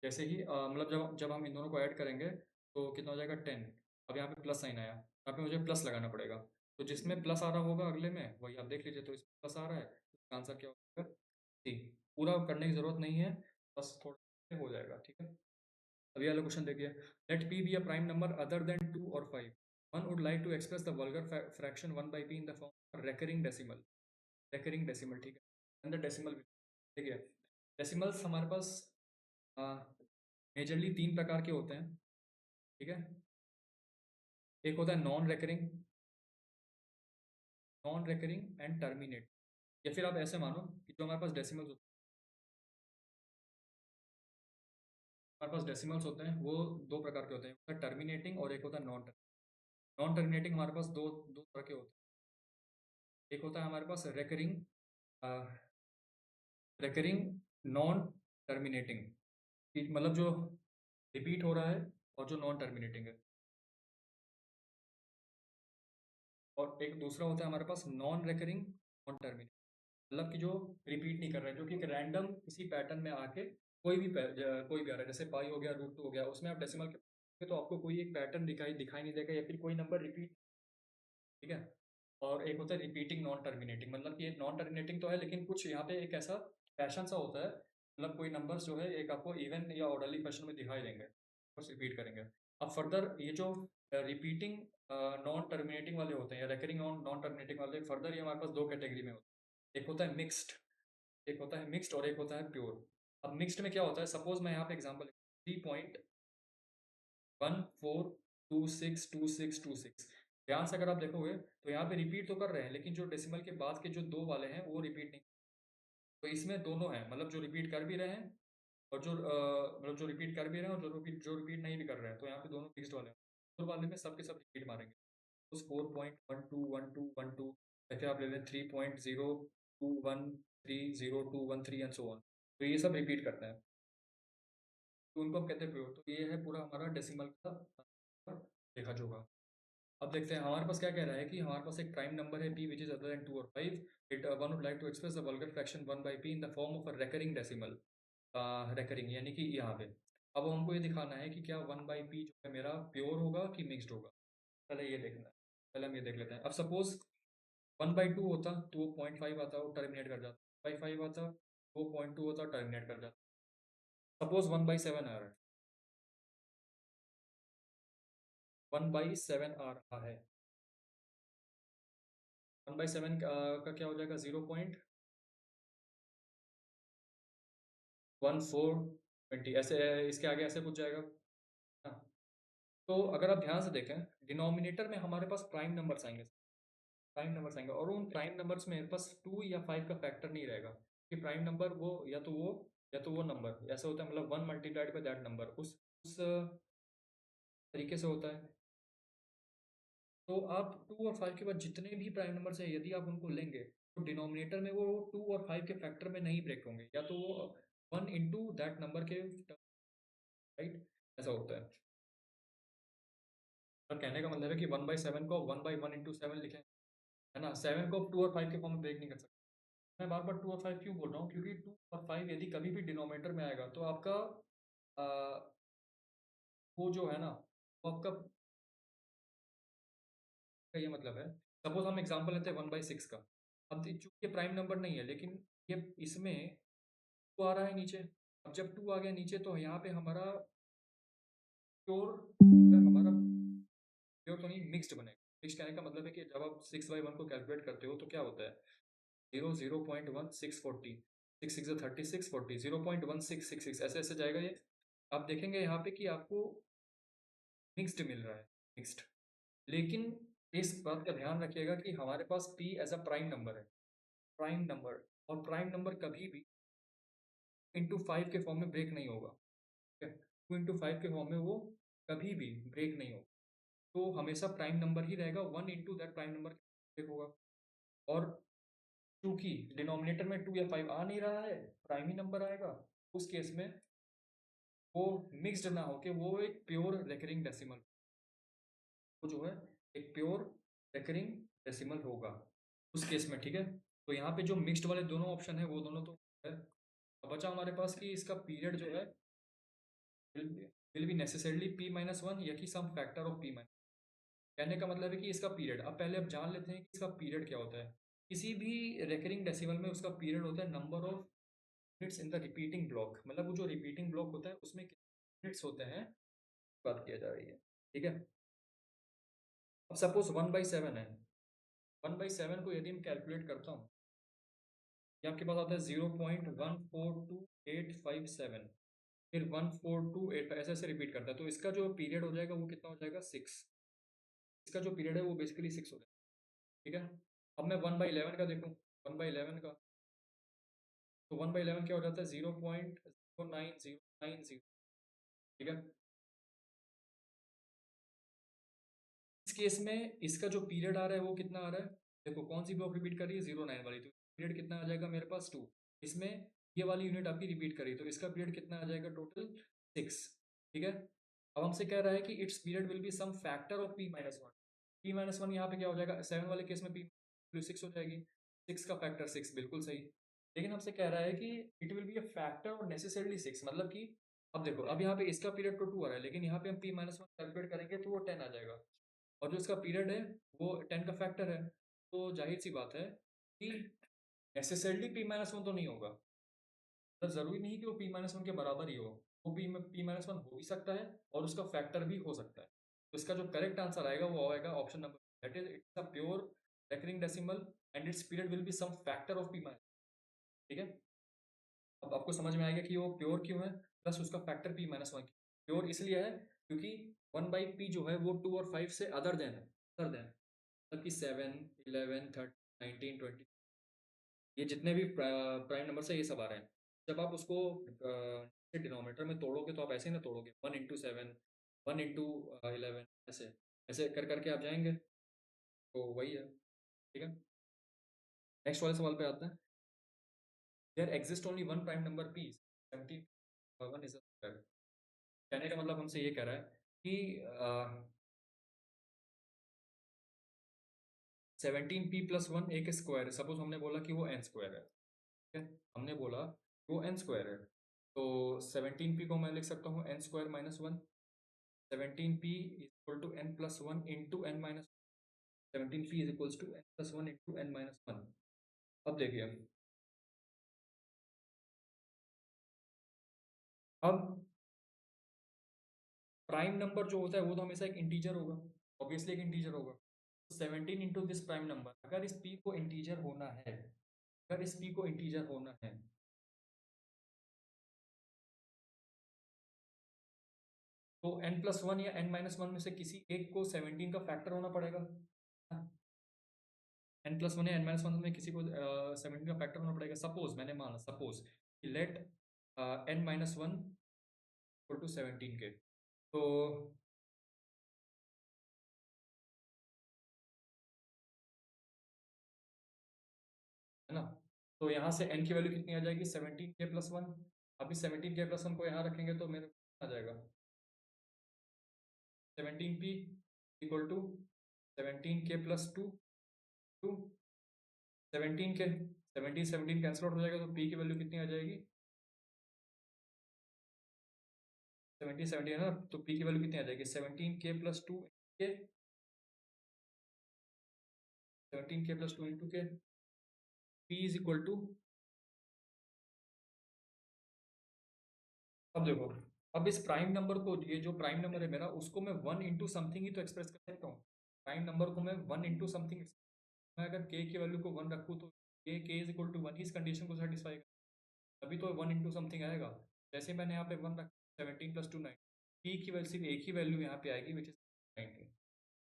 जैसे ही मतलब जब जब हम इन दोनों को ऐड करेंगे तो कितना हो जाएगा 10। अब यहाँ पे प्लस साइन आया, यहाँ पे मुझे प्लस लगाना पड़ेगा, तो जिसमें प्लस आ रहा होगा अगले में वही आप देख लीजिए, तो इसमें प्लस आ रहा है, इसका आंसर क्या होगा सी। पूरा करने की जरूरत नहीं है, बस थोड़ा हो जाएगा, ठीक है। अभी वाला क्वेश्चन देखिए, let p be a prime number other than 2 और 5, one would like to express the vulgar fraction 1/p in the form recurring decimal, recurring decimal, ठीक है। अंदर डेसिमल, ठीक है। डेसिमल्स हमारे पास मेजरली 3 प्रकार के होते हैं, ठीक है। एक होता है नॉन रेकरिंग एंड टर्मिनेट, या फिर आप ऐसे मानो कि जो हमारे पास डेसिमल्स होते हैं, हमारे पास डेसिमल्स होते हैं वो 2 प्रकार के होते हैं, एक होता है टर्मिनेटिंग और एक होता है नॉन टर्मिनेटिंग। हमारे पास दो दो तरह के होते हैं, एक होता है हमारे पास रेकरिंग, रेकरिंग नॉन टर्मिनेटिंग, मतलब जो रिपीट हो रहा है, और जो नॉन टर्मिनेटिंग है। और एक दूसरा होता है हमारे पास नॉन रेकरिंग नॉन टर्मिनेटिंग, मतलब कि जो रिपीट नहीं कर रहा है, जो कि एक रैंडम किसी पैटर्न में आके कोई भी आ रहा है, जैसे पाई हो गया, √2 हो गया, उसमें आप डेसिमल के तो आपको कोई एक पैटर्न दिखाई नहीं देगा, या फिर कोई नंबर रिपीट, ठीक है। और एक होता है रिपीटिंग नॉन टर्मिनेटिंग, मतलब कि नॉन टर्मिनेटिंग तो है, लेकिन कुछ यहाँ पे एक ऐसा फैशन सा होता है, मतलब कोई नंबर्स जो है एक आपको इवन या ऑर्डरली फैशन में दिखाई देंगे, बस रिपीट करेंगे। अब फर्दर ये जो रिपीटिंग नॉन टर्मिनेटिंग वाले होते हैं, या रेकरिंग नॉन टर्मिनेटिंग वाले, फर्दर ये हमारे पास 2 कैटेगरी में होते हैं, एक होता है मिक्स्ड, और एक होता है प्योर। अब मिक्स्ड में क्या होता है, सपोज मैं यहाँ पे एग्जाम्पल 3.14262626, ध्यान से अगर आप देखोगे तो यहाँ पे रिपीट तो कर रहे हैं, लेकिन जो डेसिमल के बाद के जो 2 वाले हैं वो रिपीट नहीं, तो इसमें दोनों हैं, मतलब जो रिपीट कर भी रहे हैं, और जो मतलब जो रिपीट कर भी रहे हैं, और जो रिपीट नहीं भी कर रहे हैं, तो यहाँ पे दोनों मिक्स्ड वाले हैं। तो वाले में सबके सब रिपीट मारेंगे, तो 4.121212, ऐसे आप ले लें 3.02130213 एंड सो ऑन, तो ये सब रिपीट करते हैं, तो उनको हम कहते हैं प्योर। तो ये है पूरा हमारा डेसिमल का देखा जोगा। अब देखते हैं हमारे पास क्या कह रहा है, कि हमारे पास एक प्राइम नंबर है p which is other than 2 और 5, it one would like to express the vulgar fraction 1/p in the form of a recurring decimal, recurring यानी कि यहाँ पे। अब हमको ये दिखाना है कि क्या 1/p जो है मेरा प्योर होगा कि मिक्सड होगा, पहले ये देखना है। पहले हम ये देख लेते हैं। अब सपोज 1/2 होता तो वो 0.5 आता, वो टर्मिनेट कर जाता, 1/5 आता वो 0.2 होता, टर्मिनेट कर जाता। सपोज 1/7 आ रहा है, 1/7 आ रहा है, 1/7 का क्या हो जाएगा, 0.1420, ऐसे इसके आगे ऐसे कुछ जाएगा। हाँ, तो अगर आप ध्यान से देखें, डिनोमिनेटर में हमारे पास प्राइम नंबर्स आएंगे, प्राइम नंबर्स आएंगे, और उन प्राइम नंबर्स में मेरे पास 2 या 5 का फैक्टर नहीं रहेगा, कि प्राइम नंबर वो नंबर ऐसा होता है, मतलब 1 मल्टीप्लाइड बाय दैट नंबर, उस तरीके से होता है। तो आप 2 और 5 के बाद जितने भी प्राइम नंबर्स है, यदि आप उनको लेंगे तो डिनोमिनेटर में वो 2 और 5 के फैक्टर में नहीं ब्रेक होंगे, या तो वो 1 इंटू दैट नंबर के, राइट, ऐसा होता है। और कहने का मतलब है कि 1/7 को 1/1 इंटू 7 लिखें, है ना, 7 को 2 और 5 के फॉर्म में ब्रेक नहीं कर सकते। मैं बार बार 2 और 5 क्यों बोल रहा हूँ, क्योंकि 2 और 5 यदि कभी भी डिनोमिनेटर में आएगा तो आपका वो जो है ना, वो आपका का ये मतलब है, सपोज हम एग्जांपल लेते हैं 1/6 का। अब चूंकि प्राइम नंबर नहीं है, लेकिन ये इसमें 2 आ रहा है नीचे। अब जब 2 आ गया नीचे तो यहाँ पे हमारा प्योर हमारा प्योर तो नहीं, मिक्स्ड बनेगा। मिक्स कहने का मतलब है कि जब आप 6/1 को कैलकुलेट करते हो तो क्या होता है, 0.1640, 6 6 36 40, 0.1666 ऐसे ऐसे जाएगा ये। आप देखेंगे यहाँ पे कि आपको मिक्स्ड मिल रहा है, मिक्स्ड। लेकिन इस बात का ध्यान रखिएगा कि हमारे पास p as a prime number है, प्राइम नंबर, और प्राइम नंबर कभी भी इंटू 5 के फॉर्म में ब्रेक नहीं होगा, ठीक है, 2 इंटू 5 के फॉर्म में वो कभी भी ब्रेक नहीं होगा। तो हमेशा प्राइम नंबर ही रहेगा, 1 into that prime number break होगा। और क्योंकि डिनोमिनेटर में 2 या 5 आ नहीं रहा है, प्राइम ही नंबर आएगा, उस केस में वो मिक्स्ड ना होके वो एक प्योर रेकरिंग डेसिमल, वो जो है एक प्योर रेकरिंग डेसिमल होगा उस केस में, ठीक है। तो यहाँ पे जो मिक्स्ड वाले दोनों ऑप्शन है वो दोनों तो है। अब बचा हमारे पास कि इसका पीरियड जो है विल बी नेसेसरली p-1 या कि सम फैक्टर ऑफ p-। कहने का मतलब है कि इसका पीरियड, अब पहले अब जान लेते हैं कि इसका पीरियड क्या होता है। किसी भी रेकरिंग डेसिमल में उसका पीरियड होता है number of units in the repeating block, मतलब वो जो रिपीटिंग ब्लॉक होता है उसमें कितने यूनिट्स होते हैं, बात किया जा रही है, ठीक है। अब सपोज 1/7 है, 1/7 को यदि मैं कैलकुलेट करता हूँ, ये आपके पास आता है 0.142857, फिर 14285, ऐसे ऐसे रिपीट करता है, तो इसका जो पीरियड हो जाएगा वो कितना हो जाएगा, 6। इसका जो पीरियड है वो बेसिकली 6 हो जाएगा, ठीक है। अब मैं 1/11 का देखूँ, 1/11 का, तो 1/11 क्या हो जाता है, 0.09090, ठीक है। इस केस में इसका जो पीरियड आ रहा है वो कितना आ रहा है, देखो कौन सी ब्लॉक रिपीट कर रही है, 09 वाली, तो पीरियड कितना आ जाएगा मेरे पास 2। इसमें ये वाली यूनिट आपकी रिपीट करी तो इसका पीरियड कितना आ जाएगा टोटल, 6, ठीक है। अब हमसे कह रहा है कि it's period will be some factor of p-1। p-1 यहाँ पे क्या हो जाएगा, 7 वाले केस में p वैल्यू 6 हो जाएगी, 6 का फैक्टर 6, बिल्कुल सही। लेकिन हमसे कह रहा है कि it will be a factor और नेसेसरली 6, मतलब कि अब देखो, अब यहाँ पे इसका पीरियड तो 2 आ रहा है, लेकिन यहाँ पे हम p-1 कैलकुलेट करेंगे तो वो 10 आ जाएगा, और जो इसका पीरियड है वो 10 का फैक्टर है। तो जाहिर सी बात है कि नेसेसरली p-1 तो नहीं होगा, तो जरूरी नहीं कि वो p-1 के बराबर ही हो, वो p-1 हो भी सकता है और उसका फैक्टर भी हो सकता है। तो इसका जो करेक्ट आंसर आएगा वो आएगा option number, that is it's a pure recurring decimal and it's period will be some factor of p-, ठीक है। अब आपको समझ में आएगा कि वो प्योर क्यों है, प्लस उसका फैक्टर p-1 प्योर इसलिए है क्योंकि 1/p जो है वो 2 और 5 से अदर देन है, अदर देन, मतलब कि 7, 11, 13, 19, 20, ये जितने भी प्राइम नंबर है ये सब आ रहे हैं। जब आप उसको डिनोमिनेटर में तोड़ोगे तो आप ऐसे ही ना तोड़ोगे, 1 इंटू 7, 1 इंटू 11, ऐसे ऐसे कर करके आप जाएंगे, तो वही है, ठीक है। नेक्स्ट वाले सवाल पे आते हैं। There exist only one prime number p, 17 is a, कहने का मतलब हमसे ये कह रहा है कि 17p+1 एक स्क्वायर है, सपोज हमने बोला कि वो n स्क्वायर है, ठीक है, हमने बोला वो n स्क्वायर है, तो 17p को मैं लिख सकता हूँ n² - 1, 17p is equal to n+1 into n-, 17p is equal to n+1 into n-1। अब देखिए, अब प्राइम नंबर जो होता है वो तो हमेशा एक इंटीजर होगा, ऑब्वियसली एक इंटीजर होगा। 17 इंटू दिस प्राइम नंबर, अगर इस p को इंटीजर होना है, अगर इस p को इंटीजर होना है, तो n+1 या n-1 में से किसी एक को 17 का फैक्टर होना पड़ेगा, हाँ। n+1 है, n-1 में किसी को 17 का फैक्टर होना पड़ेगा। सपोज मैंने माना, suppose let n-1 equal to 17 के, तो है ना, तो यहाँ से n की वैल्यू कितनी आ जाएगी, 17k+1। अभी 17k+1 को यहाँ रखेंगे तो मेरे आ जाएगा 17p equal to 17k+2 to 17k, 17 cancel out हो जाएगा, तो p की वैल्यू कितनी आ जाएगी, 17 है ना, तो p की वैल्यू कितनी आ जाएगी, 17k+2 के, 17k+2 इंटू के, p इज इक्वल टू, अब देखो, अब इस प्राइम नंबर को, ये जो प्राइम नंबर है मेरा, उसको मैं 1 इंटू समथिंग ही तो एक्सप्रेस कर सकता हूँ। प्राइम नंबर को मैं 1 इंटू समथिंग, मैं अगर k की वैल्यू को 1 रखूँ तो k इज इक्वल टू 1 इस कंडीशन को सेटिस्फाई कर, तभी तो 1 इंटू समथिंग आएगा। जैसे मैंने यहाँ पे 1 रखा, 17+2 9, p की वैल्यू सिर्फ एक ही वैल्यू यहाँ पे आएगी, विच इज 19,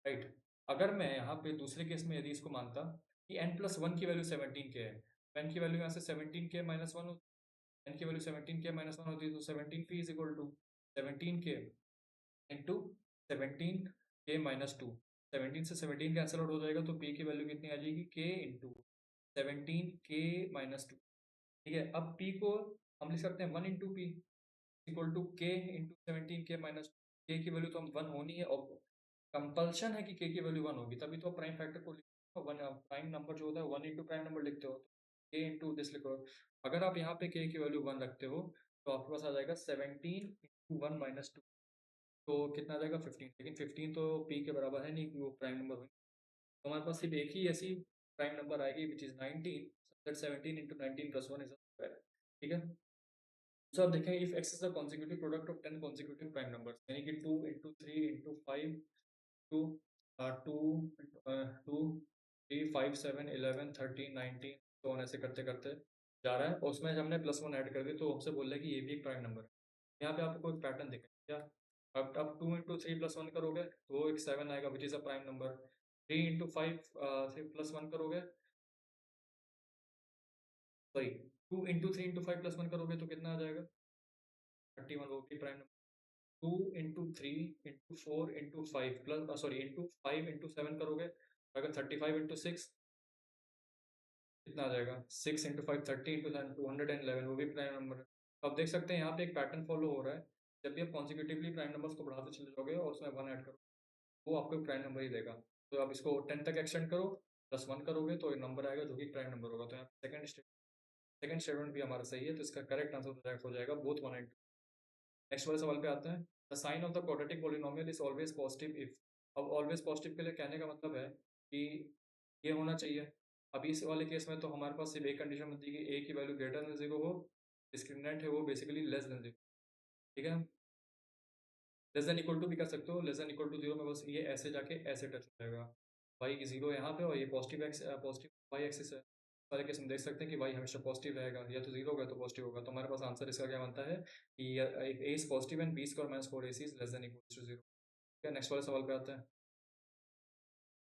राइट। अगर मैं यहाँ पे दूसरे केस में यदि इसको मानता कि n+1 की वैल्यू 17k है, तो n की वैल्यू यहाँ से 17k-1, n की वैल्यू 17k-1 होती है, तो 17p is equal to 17k into 17k-2, 17 से 17 कैंसिल आउट हो जाएगा, तो p की वैल्यू कितनी आ जाएगी, k इंटू 17k-2। ठीक है, अब p को हम लिख सकते हैं 1 into p equal to k into 17k-2। k की वैल्यू तो हम 1 होनी है, और कंपल्शन है कि k की वैल्यू 1 होगी, तभी तो प्राइम फैक्टर को वन, प्राइम नंबर जो होता है 1 इंटू प्राइम नंबर लिखते हो, k इंटू दिस लिखो। अगर आप यहाँ पे k की वैल्यू 1 रखते हो, तो आपके पास आ जाएगा 17 इंटू 1 - 2, तो कितना आ जाएगा 15, लेकिन 15 तो p के बराबर है नहीं कि वो प्राइम नंबर हुई, तो हमारे पास सिर्फ एक ही ऐसी प्राइम नंबर आएगी which is 19, that 17 into 19+1 is square. ठीक है, तो आप देखें, if x is the consecutive product of 10 consecutive prime numbers, यानी कि 2 इंटू 3 इंटू 5 टू 2 2 3 5 7 11 13 19, तो ऑन ऐसे करते करते जा रहा है, और उसमें हमने +1 ऐड कर दिया, तो हमसे बोल रहा है कि ये भी एक प्राइम नंबर है। यहाँ पे आपको एक पैटर्न दिखेगा क्या, अब 2 इंटू 3+1 करोगे तो एक 7 आएगा which is a prime number, 3 into 5 +1 करोगे, सॉरी 2 इंटू 3 इंटू 5+1 करोगे तो कितना आ जाएगा 31, वो भी prime number. 2 into 3 into 4 into 5 plus, sorry into 5 into 7 करोगे, अगर 35 इंटू 6 कितना आ जाएगा, 6 इंटू 5 30 इंटू 7 211, वो भी प्राइम नंबर है। तो आप देख सकते हैं यहाँ पे एक पैटर्न फॉलो हो रहा है, जब भी आप कॉन्सिक्यूटिवली प्राइम नंबर्स को बढ़ाते चले जाओगे और उसमें 1 ऐड करो, वो आपको प्राइम नंबर ही देगा। तो आप इसको 10 तक एक्सटेंड करो, +1 करोगे तो एक नंबर आएगा जो कि प्राइम नंबर होगा। तो यहाँ सेकंड स्टेटमेंट भी हमारा सही है, तो इसका करेक्ट आंसर हो जाएगा बोथ 1 एंड 2। नेक्स्ट वाले सवाल पे आते हैं, the sign of the quadratic polynomial is always positive if. अब ऑलवेज पॉजिटिव के लिए कहने का मतलब है कि ये होना चाहिए। अभी इस वाले केस में तो हमारे पास सिर्फ एक कंडीशन बनती है कि ए की वैल्यू ग्रेटर देन 0 हो, डिस्क्रिमिनेंट है वो बेसिकली लेस देन 0। ठीक है, लेस देन इक्वल टू भी कर सकते हो, लेस देन इक्वल टू 0 में बस ये ऐसे जाके ऐसे टच हो जाएगा, वाई 0 यहाँ पे, और ये positive x, positive y axis है। सारे केस हम देख सकते हैं कि वाई हमेशा पॉजिटिव रहेगा, या तो 0 होगा तो पॉजिटिव होगा, तो हमारे पास आंसर इसका क्या बनता है कि if a is positive and b² - 4ac is less than equal to 0। ठीक है, नेक्स्ट वाले सवाल पे आते हैं,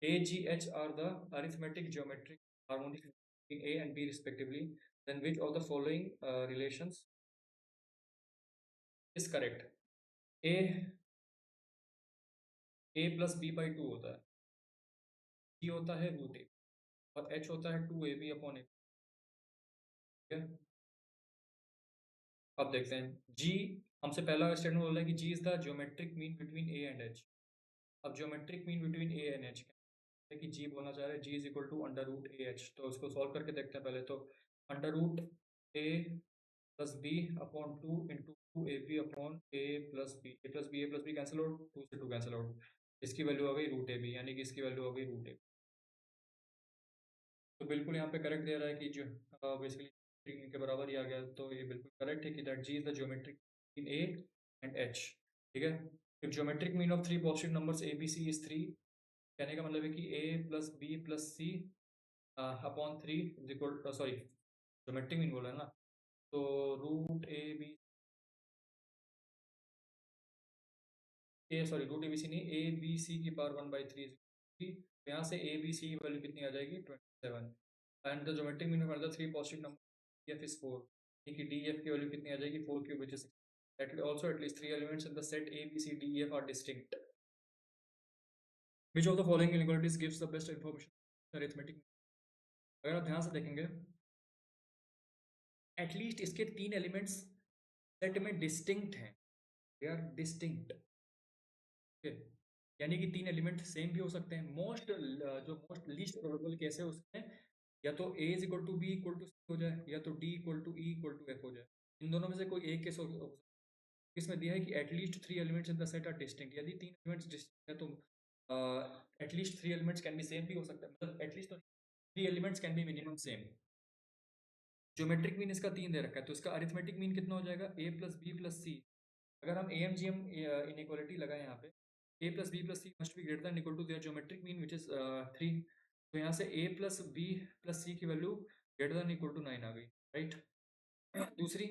a g h are the arithmetic geometric harmonics in a and b respectively, then which of the following relations is correct? a + b/2 होता है, g होता है √a, और h होता है 2ab/a। ठीक है, अब देखते हैं g, हमसे पहला स्टेटमेंट बोल रहा है कि g is the geometric mean between a and h। अब geometric mean between a and h है कि g बोलना चाह रहे हैं, g is equal to √ah, तो उसको सॉल्व करके देखते हैं पहले। तो √a + b/2 into 2ab/a+b cancel out, 2 से 2 कैंसिल आउट, इसकी वैल्यू आ गई √ab, यानी कि इसकी वैल्यू आ गई √a। तो बिल्कुल यहाँ पे करेक्ट दे रहा है कि जो बेसिकली के बराबर ही आ गया, तो ये बिल्कुल करेक्ट है कि that g is the geometric in a and h. ठीक है, if geometric mean of 3 positive numbers a b c is 3, कहने का मतलब है कि a + b + c upon 3 is equal, sorry geometric mean बोला है ना, तो √ab, ए सॉरी √abc नहीं, a b c की पावर 1/3 तो यहाँ से ए बी सी की वैल्यू कितनी आ जाएगी 27 and the geometric mean of the three positive number F is 4 कि डी एफ की वैल्यू कितनी आ जाएगी 4 cube which is also at least 3 elements in the set A, B, C, D, E, F are distinct. Which of the following inequalities gives the best information arithmetic? अगर आप ध्यान से देखेंगे at least इसके 3 elements set में distinct हैं, they are distinct, यानी कि 3 एलिमेंट सेम भी हो सकते हैं। जो मोस्ट लीस्ट प्रोबेबल केस है उसमें या तो A is equal to B equal to C हो जाए या तो D equal to E equal to F हो जाए। इन दोनों में से कोई एक केस हो इसमें दिया है कि at least 3 elements in the set are distinct. यदि 3 एलिमेंट्स डिस्टिंक्ट है तो at least 3 elements can be same भी हो सकता है, मतलब at least 3 elements can be minimum same. Geometric mean इसका 3 दे रखा है तो इसका अरिथमेटिक मीन कितना हो जाएगा a plus b plus c. अगर हम AMGM इनइक्वालिटी लगाए यहाँ पे a plus b plus c must be greater than equal to their geometric mean which is 3, तो यहाँ से a plus b plus c की value greater than equal to 9 आ गई, राइट। दूसरी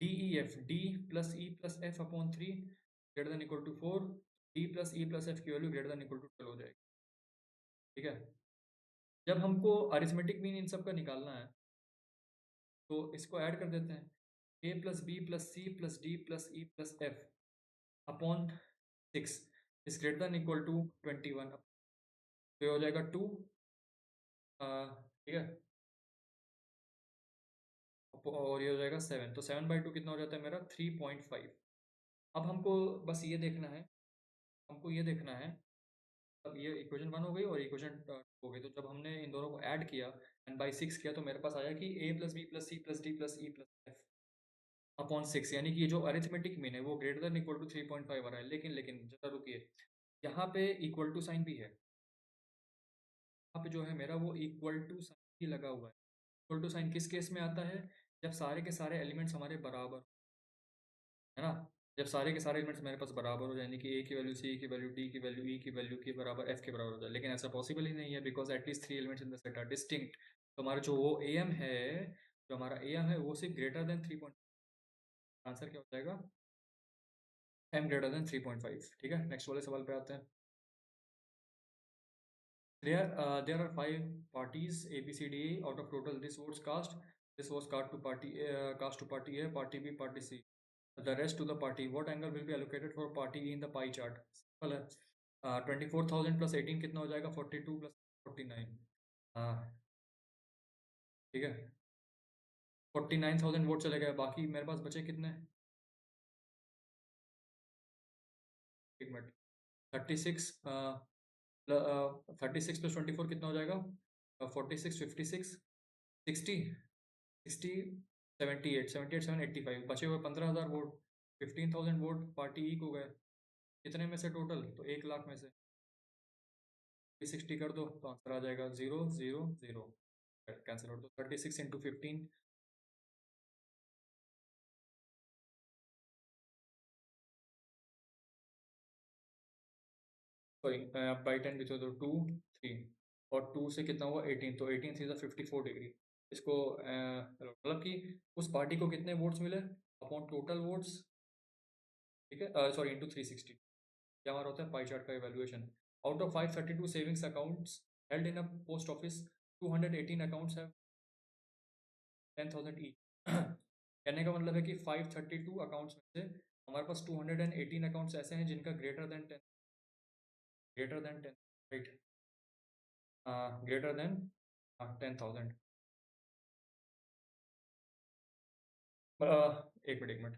DEF d plus e plus f upon 3 greater than equal to 4, d plus e plus f की value greater than equal to 12 हो जाएगी, ठीक है। जब हमको अरिथमेटिक मीन इन सब का निकालना है तो इसको ऐड कर देते हैं, a plus b plus c plus d plus e plus f upon 6 is greater than equal to 21, तो ये हो जाएगा 2, ठीक है, और ये हो जाएगा 7, तो 7/2 कितना हो जाता है मेरा 3.5। अब हमको बस ये देखना है, हमको ये देखना है, अब ये इक्वेशन 1 हो गई और इक्वेशन 2 हो गई, तो जब हमने इन दोनों को ऐड किया एंड बाई 6 किया तो मेरे पास आया कि a plus b plus c plus d plus e plus f upon 6, यानी कि जो अरिथमेटिक मीन है वो ग्रेटर देन इक्वल टू 3.5 आ रहा है। लेकिन जरा रुकिए, यहाँ पे इक्वल टू साइन भी है, यहाँ पे जो है मेरा वो इक्वल टू साइन ही लगा हुआ है। इक्वल टू साइन किस केस में आता है, जब सारे के सारे एलिमेंट्स हमारे बराबर है ना, जब सारे के सारे एलिमेंट्स मेरे पास बराबर हो जाए, यानी कि a की वैल्यू c की वैल्यू d की वैल्यू e की वैल्यू के बराबर f के बराबर हो जाए, लेकिन ऐसा पॉसिबल ही नहीं है because at least 3 elements in the set are distinct. तो हमारा जो वो am है, जो हमारा am है वो सिर्फ ग्रेटर देन 3 पॉइंट, आंसर क्या हो जाएगा m ग्रेटर देन 3.5, ठीक है। नेक्स्ट वाले सवाल पे आते हैं। There are 5 parties A B C D E. Out of total this votes cast. This was cast to party A, party B, party C. The rest to the party. What angle will be allocated for party E in the pie chart? Simple है। 24,000 plus 18 कितना हो जाएगा 42 plus 49, हाँ ठीक है। 49,000 vote चले गए, बाकी मेरे पास बचे कितने, एक मिनट, 36 36 प्लस 24 कितना हो जाएगा 46 56 60 60 78 78 7 85, बचे हुए 15,000 वोट, 15,000 वोट पार्टी ई को गए, कितने में से टोटल, तो 1 लाख में से 60 कर दो तो आंसर आ जाएगा 0 0 0, कैंसिल कर दो। 36 इंटू 15, सॉरी बाई 10 लिखो तो 2 3 और 2 से कितना हुआ 18, तो 18 थ्री 54 डिग्री। इसको मतलब कि उस पार्टी को कितने वोट्स मिले अपॉन टोटल वोट्स, ठीक है, सॉरी इंटू 360, क्या हमारा होता है पाई चार्ट का evaluation. Out of 532 savings accounts held in a post office 218 accounts have 10,000 each. कहने का मतलब है कि 532 अकाउंट्स में से हमारे पास 218 अकाउंट्स ऐसे हैं जिनका greater than 10, right, greater than 10,000। एक मिनट,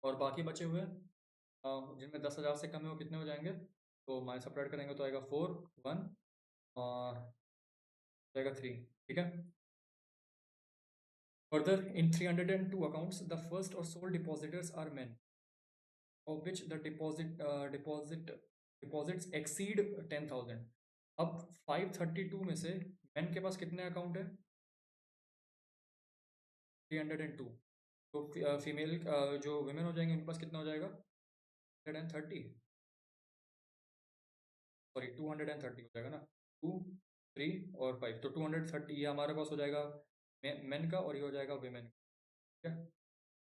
और बाकी बचे हुए जिनमें 10,000 से कम है वो कितने हो जाएंगे, तो माइनस सेपरेट करेंगे तो आएगा 4 1 और जाएगा 3, ठीक है। Further, in 302 accounts, the first or sole depositors are men, of which the deposits exceed 10,000। अब 532 में से men के पास कितने अकाउंट है 302, तो फीमेल जो women हो जाएंगे उनके पास कितना हो जाएगा 130, सॉरी 230 हो जाएगा ना, 2 3 और 5, तो 230 ये हमारे पास हो जाएगा मेन का और ये हो जाएगा women का, ठीक है।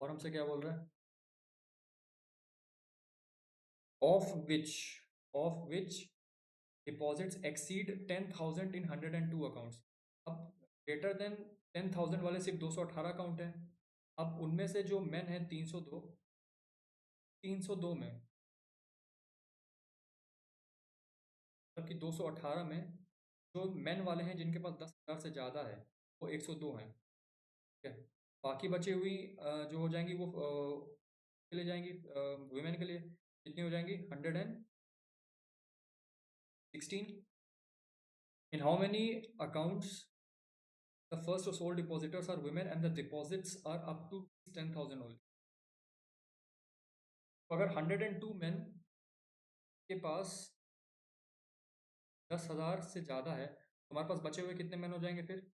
और हमसे क्या बोल रहा है of which deposits exceed 10,000 in 102 accounts. अब ग्रेटर देन 10,000 वाले सिर्फ 218 अकाउंट हैं। अब उनमें से जो मेन है 302 में, मतलब कि 218 में जो मेन वाले हैं जिनके पास 10,000 से ज़्यादा है वो 102 हैं। ठीक है, बाकी बची हुई जो हो जाएंगी वो के लिए जाएंगी, वुमेन के लिए कितनी हो जाएंगी 116। In how many accounts the first or sole depositors are women and the deposits are up to 10,000 only. तो अगर 102 मेन के पास 10,000 से ज़्यादा है तो हमारे पास बचे हुए कितने मैन हो जाएंगे फिर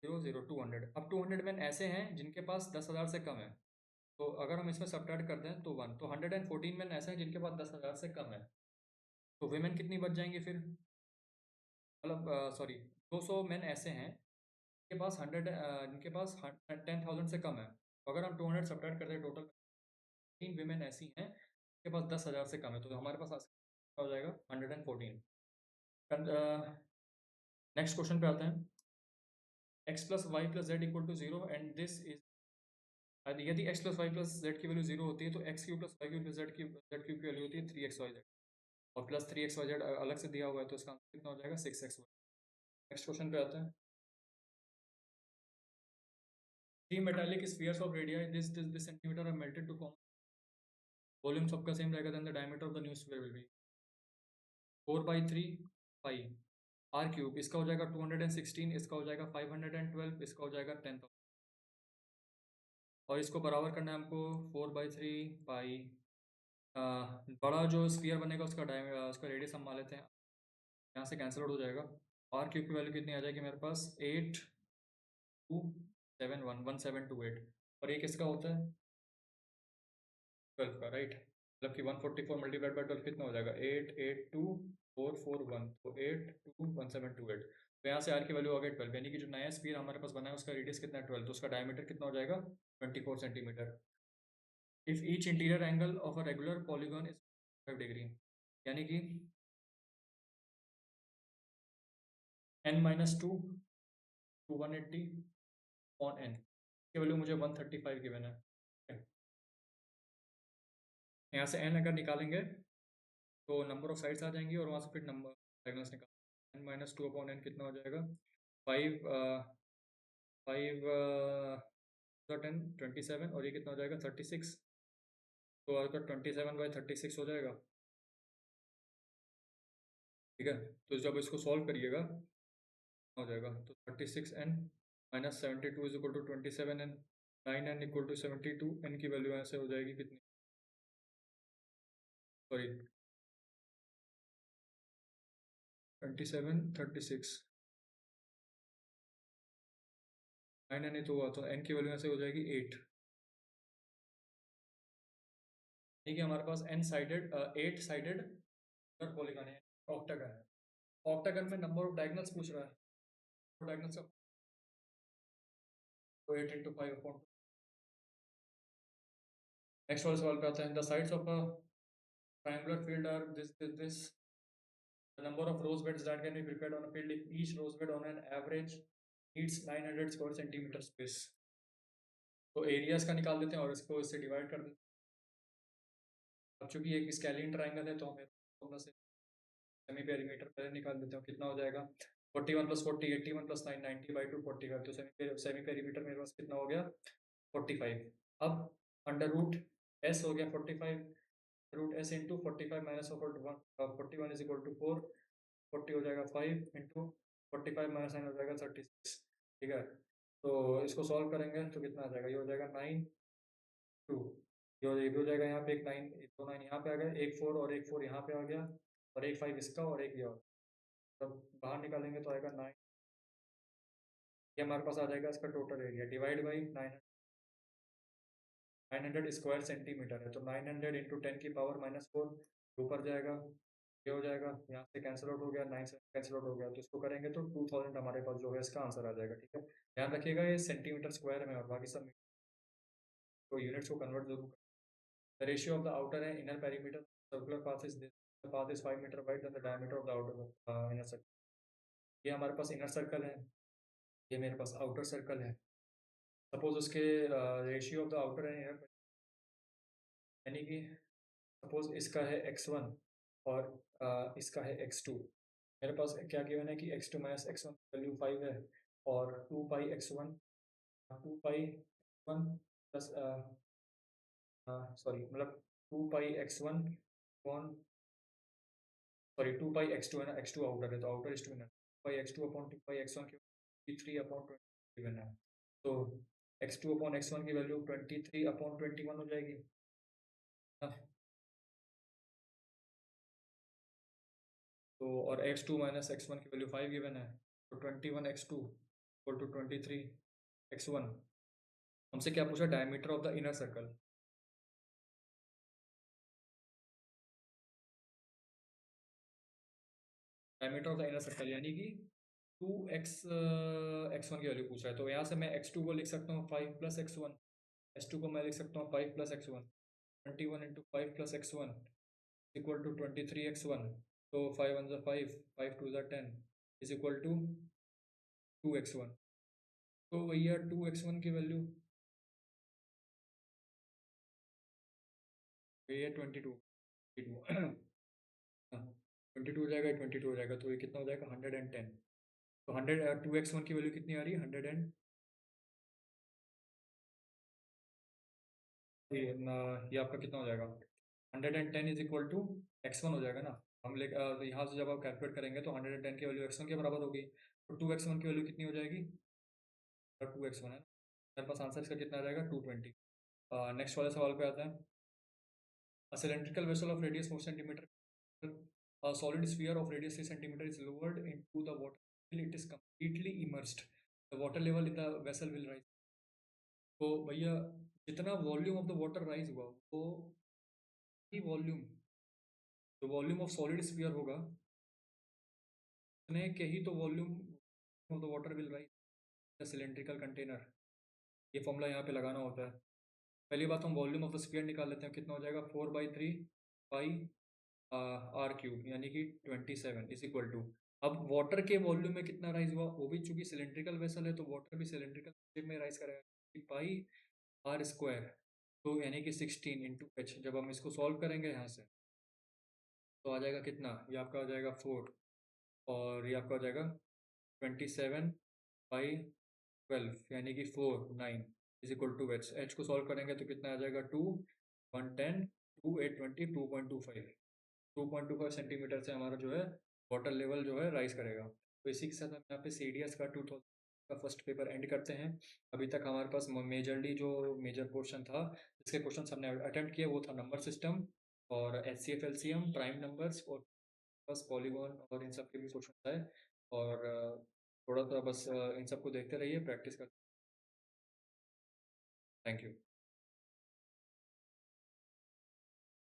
00 200। अब 200 मैन ऐसे हैं जिनके पास 10,000 से कम है, तो अगर हम इसमें सब्ट्रैक्ट कर दें तो 1, तो 114 मैन ऐसे हैं जिनके पास 10,000 से कम है। तो वीमेन कितनी बच जाएंगी फिर, मतलब सॉरी 200 मैन ऐसे हैं जिनके पास 10,000 से कम है। तो अगर हम 200 सब्ट्रैक्ट कर दें टोटल 3 वीमेन ऐसी हैं जिनके पास 10,000 से कम है, तो हमारे पास हो जाएगा 114। नेक्स्ट क्वेश्चन पे आते हैं। x plus y plus z equal to 0 and this is, यदि x plus y plus z की वैल्यू 0 होती है तो x cube plus y cube plus z cube की वैल्यू होती है 3xyz, और प्लस 3xyz अलग से दिया हुआ है तो इसका आंसर कितना हो जाएगा 6xy। नेक्स्ट क्वेश्चन पे आते हैं। Three metallic spheres of radius this centimetre are melted to form, volume सबका सेम रहेगा, then the diameter of the new sphere will be 4/3 pi r cube. इसका हो जाएगा 216, इसका हो जाएगा 512, इसका हो जाएगा 10,000। और इसको बराबर करना है हमको 4/3 पाई, बड़ा जो स्फीयर बनेगा उसका रेडियस हम मान लेते हैं, यहाँ से कैंसिल आउट हो जाएगा। आर क्यूब की वैल्यू कितनी आ जाएगी मेरे पास 8,271,1728, और ये किसका होता है 12 का, राइट। मतलब कि 144 मल्टीप्लाइड बाई 12 कितना हो जाएगा 882,441, तो 821,728। तो यहाँ से आर की वैल्यू आ गई 12, यानी कि जो नया स्फीयर हमारे पास बना है उसका रेडियस कितना है 12, तो उसका डायमीटर कितना हो जाएगा 24 centimetre. If each interior angle of a regular polygon is 5 degree, यानी कि n-2 to 180 on n की वैल्यू मुझे 135 गिवन है। यहाँ से n अगर निकालेंगे तो नंबर ऑफ साइड्स आ जाएंगी और वहाँ से फिर नंबर डायगोनल्स निकाल, n-2 अपॉन n कितना हो जाएगा 5 5 10 27, और ये कितना हो जाएगा 36, तो अगर 27/36 हो जाएगा, ठीक है। तो जब इसको सॉल्व करिएगा हो जाएगा, तो 36n minus 72 is equal to 27n, 9n equal to 72, n की वैल्यू ऐसे हो जाएगी कितनी, सॉरी 27 36, 9n ही तो हुआ, तो n की वैल्यू ऐसे हो जाएगी 8। ठीक है, हमारे पास n साइडेड 8 साइडेड पॉलीगन है, ऑक्टागन है। ऑक्टागन में नंबर ऑफ डायगोनल्स पूछ रहा है, डायगोनल्स का तो 8 into 5 अपॉन। नेक्स्ट वाले सवाल पे आते हैं। The sides of a triangular field are this the number of rose beds that can be prepared on a field if each rose bed on an average needs 900 square centimeter space। तो areas का निकाल देते हैं और इसको इससे divide कर देते हैं। अब चूंकि एक स्केलिन ट्राइंगल है तो हमें अपना से सेमी पेरीमीटर पहले निकाल देते हैं, कितना हो जाएगा 41 + 40 81 + 9 90/2 45, तो सेमी पेरीमीटर मेरे पास कितना हो गया 45। अब अंडर रूट एस हो गया 45, root s into 45 minus 41 is equal to 4, 40 हो जाएगा 5 इंटू 45 माइनस 9 हो जाएगा 36, ठीक है। तो इसको सॉल्व करेंगे तो कितना आ जाएगा, ये हो जाएगा 9 2, ये भी हो जाएगा, यहाँ पे एक 9 दो 9 यहाँ पे आ गया, एक 4 और एक 4 यहाँ पे आ गया, और एक 5 इसका और एक ये और, तब बाहर निकालेंगे तो आएगा 9, ये हमारे पास आ जाएगा इसका total area divide by 900 square centimetre है, तो 900 इंटू 10 की पावर -4 ऊपर जाएगा, ये हो जाएगा, यहाँ से कैंसिल आउट हो गया, 9 से कैंसिल आउट हो गया, तो इसको करेंगे तो 2000 हमारे पास जो है इसका आंसर आ जाएगा, ठीक है। ध्यान रखिएगा ये सेंटीमीटर स्क्वायर में और बाकी सब तो यूनिट्स को कन्वर्ट जरूर करें। The ratio of the outer and inner perimeter circular path is this, the path is 5 meter wide, then the diameter of the outer inner circle. ये हमारे पास इनर सर्कल है, ये मेरे पास आउटर सर्कल है। Suppose उसके ratio of the outer and, यानी कि suppose इसका है x1 और इसका है x2। मेरे पास क्या गिवन है कि x2 माइनस x1 वैल्यू 5 है, और 2 पाई x1 प्लस सॉरी मतलब 2 pi x1 upon, sorry 2 pi x2 है ना, x2 आउटर है तो outer is to inner, 2 pi x2 upon 2 pi x1 की 3 अपॉन 20 गिवन है। तो x2 अपॉन x1 की वैल्यू 23 अपॉन 21 हो जाएगी। तो और x2 माइनस x1 की वैल्यू 5 गिवन है, तो 21x2 इक्वल टू 23x1। हमसे क्या पूछा, diameter of the inner circle. Diameter of the inner circle यानी कि 2x1 की वैल्यू पूछा है, तो यहाँ से मैं x2 को लिख सकता हूँ 5 प्लस x1, x2 को मैं लिख सकता हूँ 5 plus x1, 21 into 5 plus x1 equal to 23x1। तो 5 1 5, 5 2 10 इज इक्वल टू 2x1। तो भैया 2x1 की वैल्यू ये 22 22 हो जाएगा, 22 हो जाएगा, तो ये कितना हो जाएगा 110। तो 2x1 की वैल्यू कितनी आ रही है 100 एंड ये आपका कितना हो जाएगा 110 इज इक्वल टू x1 हो जाएगा ना। हम ले यहाँ से जब आप कैलकुलेट करेंगे तो 110 की वैल्यू x1 के बराबर होगी, तो 2x1 की वैल्यू कितनी हो जाएगी, 2x1 है ना, मेरे पास आंसर इसका कितना आ जाएगा 220। नेक्स्ट वाले सवाल पे आता है। A cylindrical vessel of radius 4 centimeter, a solid sphere of radius 3 centimeter is lowered into the water till it is completely immersed. The water level in the vessel will rise. तो भैया जितना volume of the water rise हुआ वो volume, जो volume of solid sphere होगा उतने के ही तो volume of the water will rise cylindrical container. ये फॉर्मूला यहाँ पे लगाना होता है। पहली बात हम वॉल्यूम ऑफ द स्फीयर निकाल लेते हैं, कितना हो जाएगा 4/3 पाई आर क्यूब यानी कि 27 इज इक्वल टू, अब वाटर के वॉल्यूम में कितना राइज हुआ, वो भी चूंकि सिलेंड्रिकल वेसल है तो वाटर भी सिलेंड्रिकल शेप में राइज करेगा, पाई आर स्क्वायर, तो यानी कि 16 इंटू एच। जब हम इसको सॉल्व करेंगे यहाँ से तो आ जाएगा कितना, ये आपका हो जाएगा 4 और ये आपका हो जाएगा 27/12 यानी कि 9 is equal to h. H को सॉल्व करेंगे तो कितना आ जाएगा 2 110 2 8 20 2.25, 2.25 सेंटीमीटर से हमारा जो है वाटर लेवल जो है राइज करेगा। तो इसी के साथ हम यहाँ पे CDS का 2000 का फर्स्ट पेपर एंड करते हैं। अभी तक हमारे पास मेजरली जो मेजर पोर्शन था जिसके क्वेश्चन हमने अटेम्प्ट किए वो था नंबर सिस्टम और HCF LCM प्राइम नंबर्स और बस पॉलीगॉन और इन सब के भी क्वेश्चन आए। और थोड़ा सा बस इन सबको देखते रहिए, प्रैक्टिस करते। Thank you.